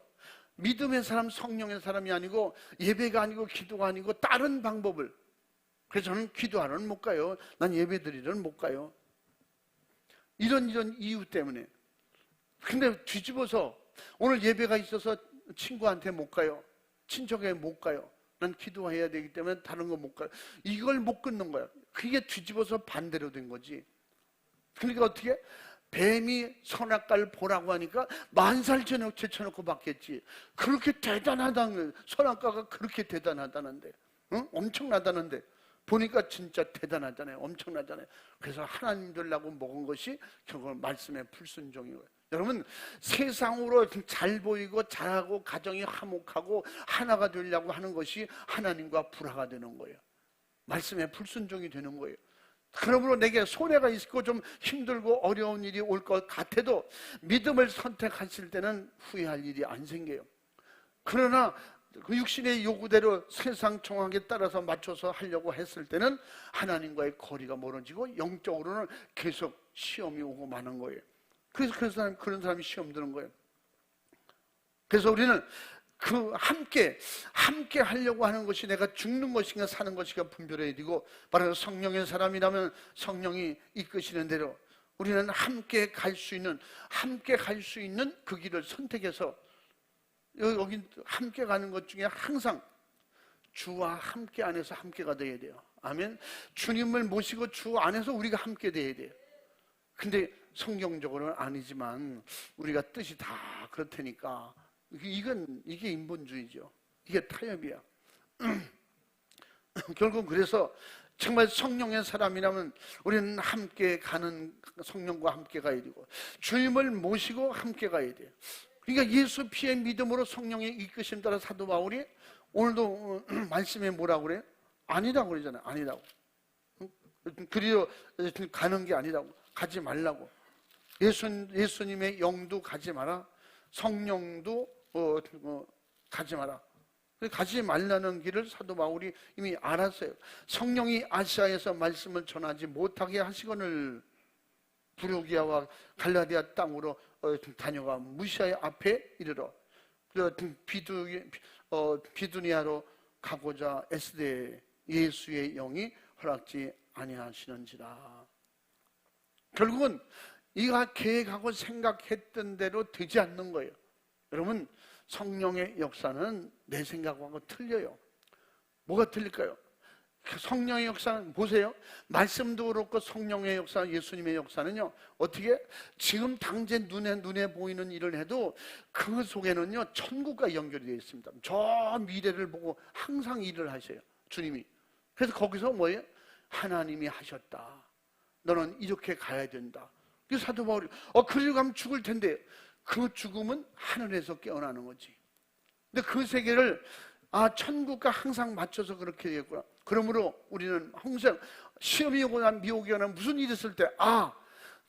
믿음의 사람, 성령의 사람이 아니고 예배가 아니고 기도가 아니고 다른 방법을. 그래서 저는 기도하러는 못 가요. 난 예배 드리러는 못 가요. 이런 이유 때문에. 근데 뒤집어서 오늘 예배가 있어서 친구한테 못 가요. 친척에 못 가요. 난 기도해야 되기 때문에 다른 거 못 가요. 이걸 못 끊는 거야. 그게 뒤집어서 반대로 된 거지. 그러니까 어떻게? 뱀이 선악과를 보라고 하니까 10,000살 제쳐놓고 봤겠지. 그렇게 대단하다는, 선악과가 그렇게 대단하다는데, 응? 엄청나다는데 보니까 진짜 대단하잖아요. 엄청나잖아요. 그래서 하나님 되려고 먹은 것이 결국은 말씀의 불순종이에요. 여러분, 세상으로 잘 보이고 잘하고 가정이 화목하고 하나가 되려고 하는 것이 하나님과 불화가 되는 거예요. 말씀의 불순종이 되는 거예요. 그러므로 내게 손해가 있고 좀 힘들고 어려운 일이 올 것 같아도 믿음을 선택하실 때는 후회할 일이 안 생겨요. 그러나 그 육신의 요구대로 세상 정황에 따라서 맞춰서 하려고 했을 때는 하나님과의 거리가 멀어지고 영적으로는 계속 시험이 오고 마는 거예요. 그래서 그런 사람이 시험 드는 거예요. 그래서 우리는 함께 하려고 하는 것이 내가 죽는 것인가 사는 것인가 분별해야 되고, 바로 성령의 사람이라면 성령이 이끄시는 대로 우리는 함께 갈 수 있는 그 길을 선택해서 여기 함께 가는 것 중에 항상 주와 함께 안에서 함께가 되어야 돼요. 아멘. 주님을 모시고 주 안에서 우리가 함께 되어야 돼요. 근데 성경적으로는 아니지만 우리가 뜻이 다 그렇다니까 이게 인본주의죠. 이게 타협이야. 결국 그래서 정말 성령의 사람이라면 우리는 함께 가는, 성령과 함께 가야 되고 주님을 모시고 함께 가야 돼요. 그러니까 예수 피의 믿음으로 성령의 이끄심 따라 사도 바울이 오늘도 말씀에 뭐라고 그래요? 아니라고 그러잖아요. 아니라고. 그리로 가는 게 아니라고. 가지 말라고. 예수님의 영도 가지 마라. 성령도 가지 마라. 가지 말라는 길을 사도 바울이 이미 알았어요. 성령이 아시아에서 말씀을 전하지 못하게 하시거늘 부르기아와 갈라디아 땅으로 다녀가 무시아의 앞에 이르러 비두니아로 가고자 애쓰되 예수의 영이 허락지 아니하시는지라. 결국은 이가 계획하고 생각했던 대로 되지 않는 거예요. 여러분, 성령의 역사는 내 생각하고 틀려요. 뭐가 틀릴까요? 성령의 역사는 보세요. 말씀도 그렇고 성령의 역사, 예수님의 역사는요, 어떻게 지금 당장 눈에 보이는 일을 해도 그 속에는요 천국과 연결이 되어 있습니다. 저 미래를 보고 항상 일을 하셔요, 주님이. 그래서 거기서 뭐예요? 하나님이 하셨다. 너는 이렇게 가야 된다. 그 사도 바울이 그리고 가면 죽을 텐데, 그 죽음은 하늘에서 깨어나는 거지. 근데 그 세계를 천국과 항상 맞춰서 그렇게 되겠구나. 그러므로 우리는 항상 시험이 오거나 미혹이 오거나 무슨 일이 있을 때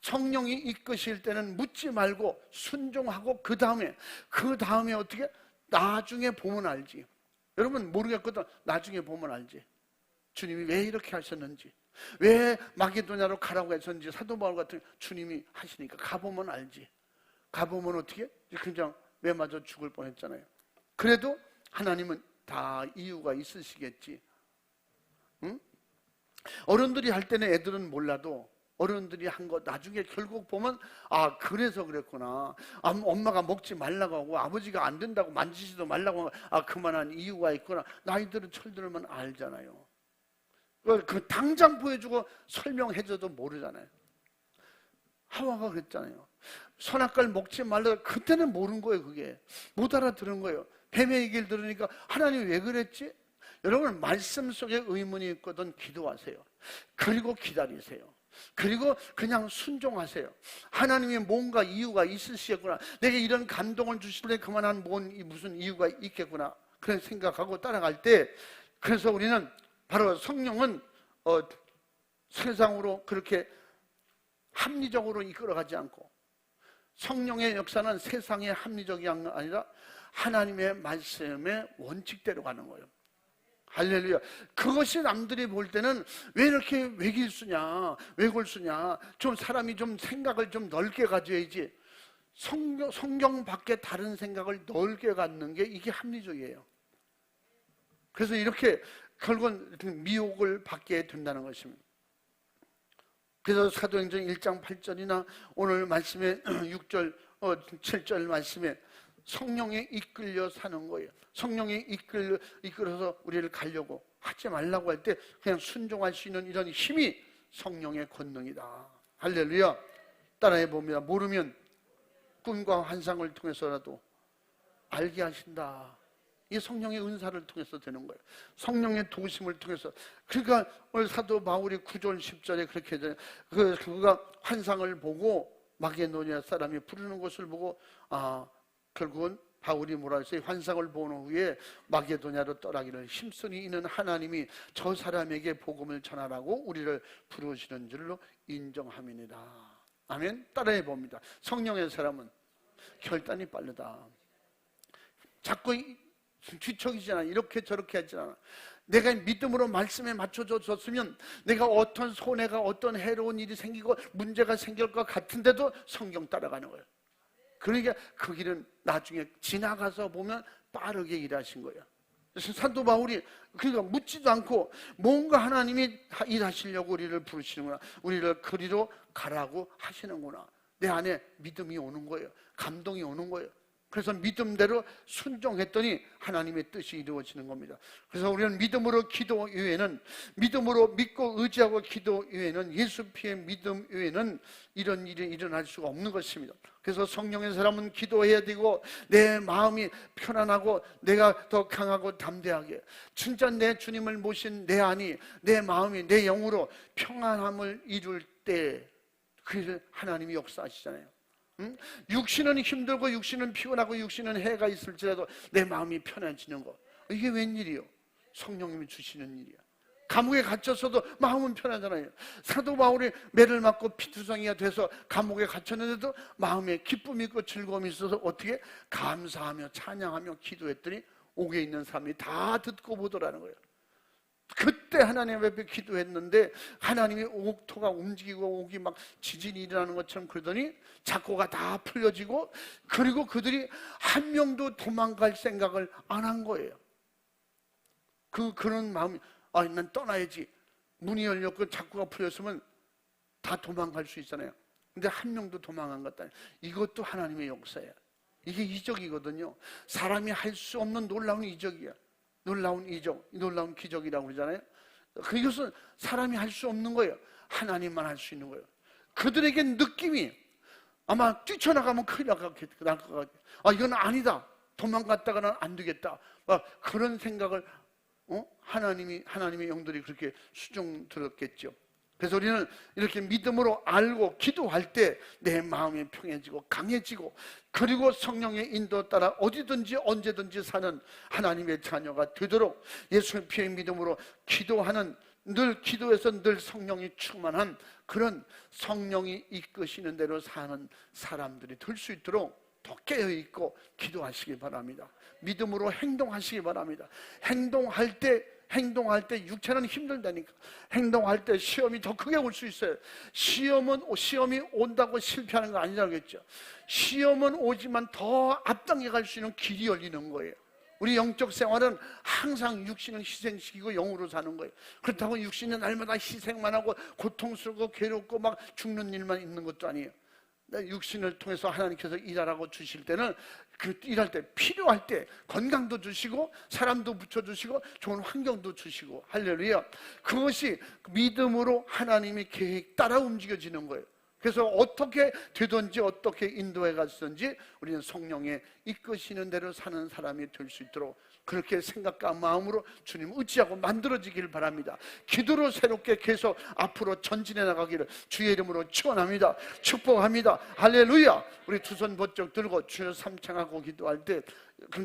성령이 이끄실 때는 묻지 말고 순종하고 그 다음에 어떻게? 나중에 보면 알지. 여러분 모르겠거든. 나중에 보면 알지. 주님이 왜 이렇게 하셨는지, 왜 마게도냐로 가라고 했었는지 사도 바울 같은 주님이 하시니까 가보면 알지. 가보면 어떻게? 그냥 왜 맞아 죽을 뻔했잖아요. 그래도 하나님은 다 이유가 있으시겠지. 응? 어른들이 할 때는 애들은 몰라도 어른들이 한 거 나중에 결국 보면 그래서 그랬구나. 엄마가 먹지 말라고 하고 아버지가 안 된다고 만지지도 말라고 하고 그만한 이유가 있구나. 나이들은 철들면 알잖아요. 그 당장 보여주고 설명해줘도 모르잖아요. 하와가 그랬잖아요. 선악과를 먹지 말라. 그때는 모르는 거예요. 그게 못 알아들은 거예요. 뱀의 얘기를 들으니까 하나님이 왜 그랬지? 여러분 말씀 속에 의문이 있거든 기도하세요. 그리고 기다리세요. 그리고 그냥 순종하세요. 하나님이 뭔가 이유가 있으시겠구나. 내게 이런 감동을 주실 때 그만한 무슨 이유가 있겠구나. 그런 생각하고 따라갈 때, 그래서 우리는 바로 성령은 세상으로 그렇게 합리적으로 이끌어가지 않고, 성령의 역사는 세상의 합리적이 아니라 하나님의 말씀의 원칙대로 가는 거예요. 할렐루야. 그것이 남들이 볼 때는 왜 이렇게 외길수냐, 외골수냐, 좀 사람이 좀 생각을 좀 넓게 가져야지. 성경 밖에 다른 생각을 넓게 갖는 게 이게 합리적이에요. 그래서 이렇게 결국은 미혹을 받게 된다는 것입니다. 그래서 사도행전 1장 8절이나 오늘 말씀에 6절, 7절 말씀에 성령에 이끌려 사는 거예요. 성령에 이끌어서 우리를 가려고 하지 말라고 할 때 그냥 순종할 수 있는 이런 힘이 성령의 권능이다. 할렐루야. 따라해 봅니다. 모르면 꿈과 환상을 통해서라도 알게 하신다. 이게 성령의 은사를 통해서 되는 거예요. 성령의 도심을 통해서. 그러니까 오늘 사도 바울이 9절 10절에 그렇게 해요. 그가 환상을 보고 마게도냐 사람이 부르는 것을 보고 결국은 바울이 뭐라 했어요? 환상을 본 후에 마게도냐로 떠나기를 힘쓰니 이는 하나님이 저 사람에게 복음을 전하라고 우리를 부르시는 줄로 인정함이니라. 아멘. 따라해 봅니다. 성령의 사람은 결단이 빠르다. 자꾸 뒤척이지 않아. 이렇게 저렇게 하지 않아. 내가 믿음으로 말씀에 맞춰줬으면 내가 어떤 손해가, 어떤 해로운 일이 생기고 문제가 생길 것 같은데도 성경 따라가는 거예요. 그러니까 그 길은 나중에 지나가서 보면 빠르게 일하신 거예요. 그래서 사도 바울이 그러니까 묻지도 않고 뭔가 하나님이 일하시려고 우리를 부르시는구나. 우리를 그리로 가라고 하시는구나. 내 안에 믿음이 오는 거예요. 감동이 오는 거예요. 그래서 믿음대로 순종했더니 하나님의 뜻이 이루어지는 겁니다. 그래서 우리는 믿음으로 기도 이외에는, 믿음으로 믿고 의지하고 기도 이외에는, 예수 피의 믿음 이외에는 이런 일이 일어날 수가 없는 것입니다. 그래서 성령의 사람은 기도해야 되고, 내 마음이 편안하고 내가 더 강하고 담대하게, 진짜 내 주님을 모신 내 안이, 내 마음이, 내 영으로 평안함을 이룰 때, 그래서 하나님이 역사하시잖아요. 육신은 힘들고 육신은 피곤하고 육신은 해가 있을지라도 내 마음이 편해지는 거, 이게 웬일이요? 성령님이 주시는 일이야. 감옥에 갇혔어도 마음은 편하잖아요. 사도 바울이 매를 맞고 피투성이가 돼서 감옥에 갇혔는데도 마음에 기쁨이 있고 즐거움이 있어서 어떻게 감사하며 찬양하며 기도했더니 옥에 있는 사람이 다 듣고 보더라는 거예요. 그때 하나님 앞에 기도했는데 하나님이 옥토가 움직이고 옥이 막 지진이 일어나는 것처럼 그러더니 작고가 다 풀려지고, 그리고 그들이 한 명도 도망갈 생각을 안 한 거예요. 그런 마음이, 난 떠나야지. 문이 열렸고 작고가 풀렸으면 다 도망갈 수 있잖아요. 근데 한 명도 도망 안 갔다. 이것도 하나님의 역사예요. 이게 이적이거든요. 사람이 할 수 없는 놀라운 이적이야. 놀라운 이적, 놀라운 기적이라고 그러잖아요. 그것은 사람이 할 수 없는 거예요. 하나님만 할 수 있는 거예요. 그들에게 느낌이 아마 뛰쳐나가면 큰일 날 것 같아. 이건 아니다. 도망갔다가는 안 되겠다. 그런 생각을 하나님의 영들이 그렇게 수종 들었겠죠. 그래서 우리는 이렇게 믿음으로 알고 기도할 때 내 마음이 평해지고 강해지고, 그리고 성령의 인도 따라 어디든지 언제든지 사는 하나님의 자녀가 되도록 예수의 피의 믿음으로 기도하는, 늘 기도에서 늘 성령이 충만한 그런 성령이 이끄시는 대로 사는 사람들이 될 수 있도록 더 깨어있고 기도하시기 바랍니다. 믿음으로 행동하시기 바랍니다. 행동할 때 육체는 힘들다니까. 행동할 때 시험이 더 크게 올 수 있어요. 시험이 온다고 실패하는 거 아니라겠죠. 시험은 오지만 더 앞당겨 갈 수 있는 길이 열리는 거예요. 우리 영적 생활은 항상 육신을 희생시키고 영으로 사는 거예요. 그렇다고 육신은 날마다 희생만 하고 고통스럽고 괴롭고 막 죽는 일만 있는 것도 아니에요. 육신을 통해서 하나님께서 일하라고 주실 때는 그 일할 때, 필요할 때 건강도 주시고 사람도 붙여주시고 좋은 환경도 주시고, 할렐루야. 그것이 믿음으로 하나님의 계획 따라 움직여지는 거예요. 그래서 어떻게 되든지 어떻게 인도해 갔든지 우리는 성령의 이끄시는 대로 사는 사람이 될 수 있도록 그렇게 생각과 마음으로 주님 의지하고 만들어지길 바랍니다. 기도로 새롭게 계속 앞으로 전진해 나가기를 주의 이름으로 축원합니다. 축복합니다. 할렐루야. 우리 두 손 번쩍 들고 주여 삼창하고 기도할 때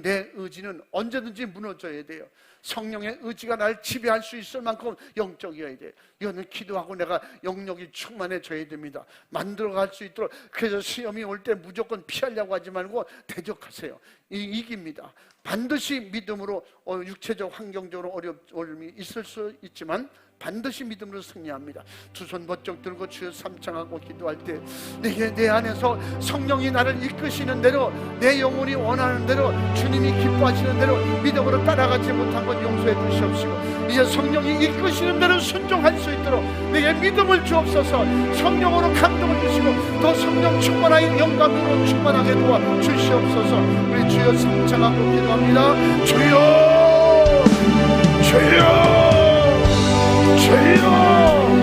내 의지는 언제든지 무너져야 돼요. 성령의 의지가 날 지배할 수 있을 만큼 영적이어야 돼요. 이거는 기도하고 내가 영역이 충만해져야 됩니다. 만들어갈 수 있도록. 그래서 시험이 올 때 무조건 피하려고 하지 말고 대적하세요. 이깁니다. 반드시 믿음으로, 육체적 환경적으로 어려움이 있을 수 있지만 반드시 믿음으로 승리합니다. 두 손 번쩍 들고 주여 삼창하고 기도할 때 내 안에서 성령이 나를 이끄시는 대로, 내 영혼이 원하는 대로, 주님이 기뻐하시는 대로 믿음으로 따라가지 못한 것 용서해 주시옵시고, 이제 성령이 이끄시는 대로 순종할 수 있도록 내게 믿음을 주옵소서. 성령으로 감동을 주시고 더 성령 충만하게, 영감으로 충만하게 도와 주시옵소서. 우리 주여 삼창하고 기도합니다. 주여, 주여, 주여.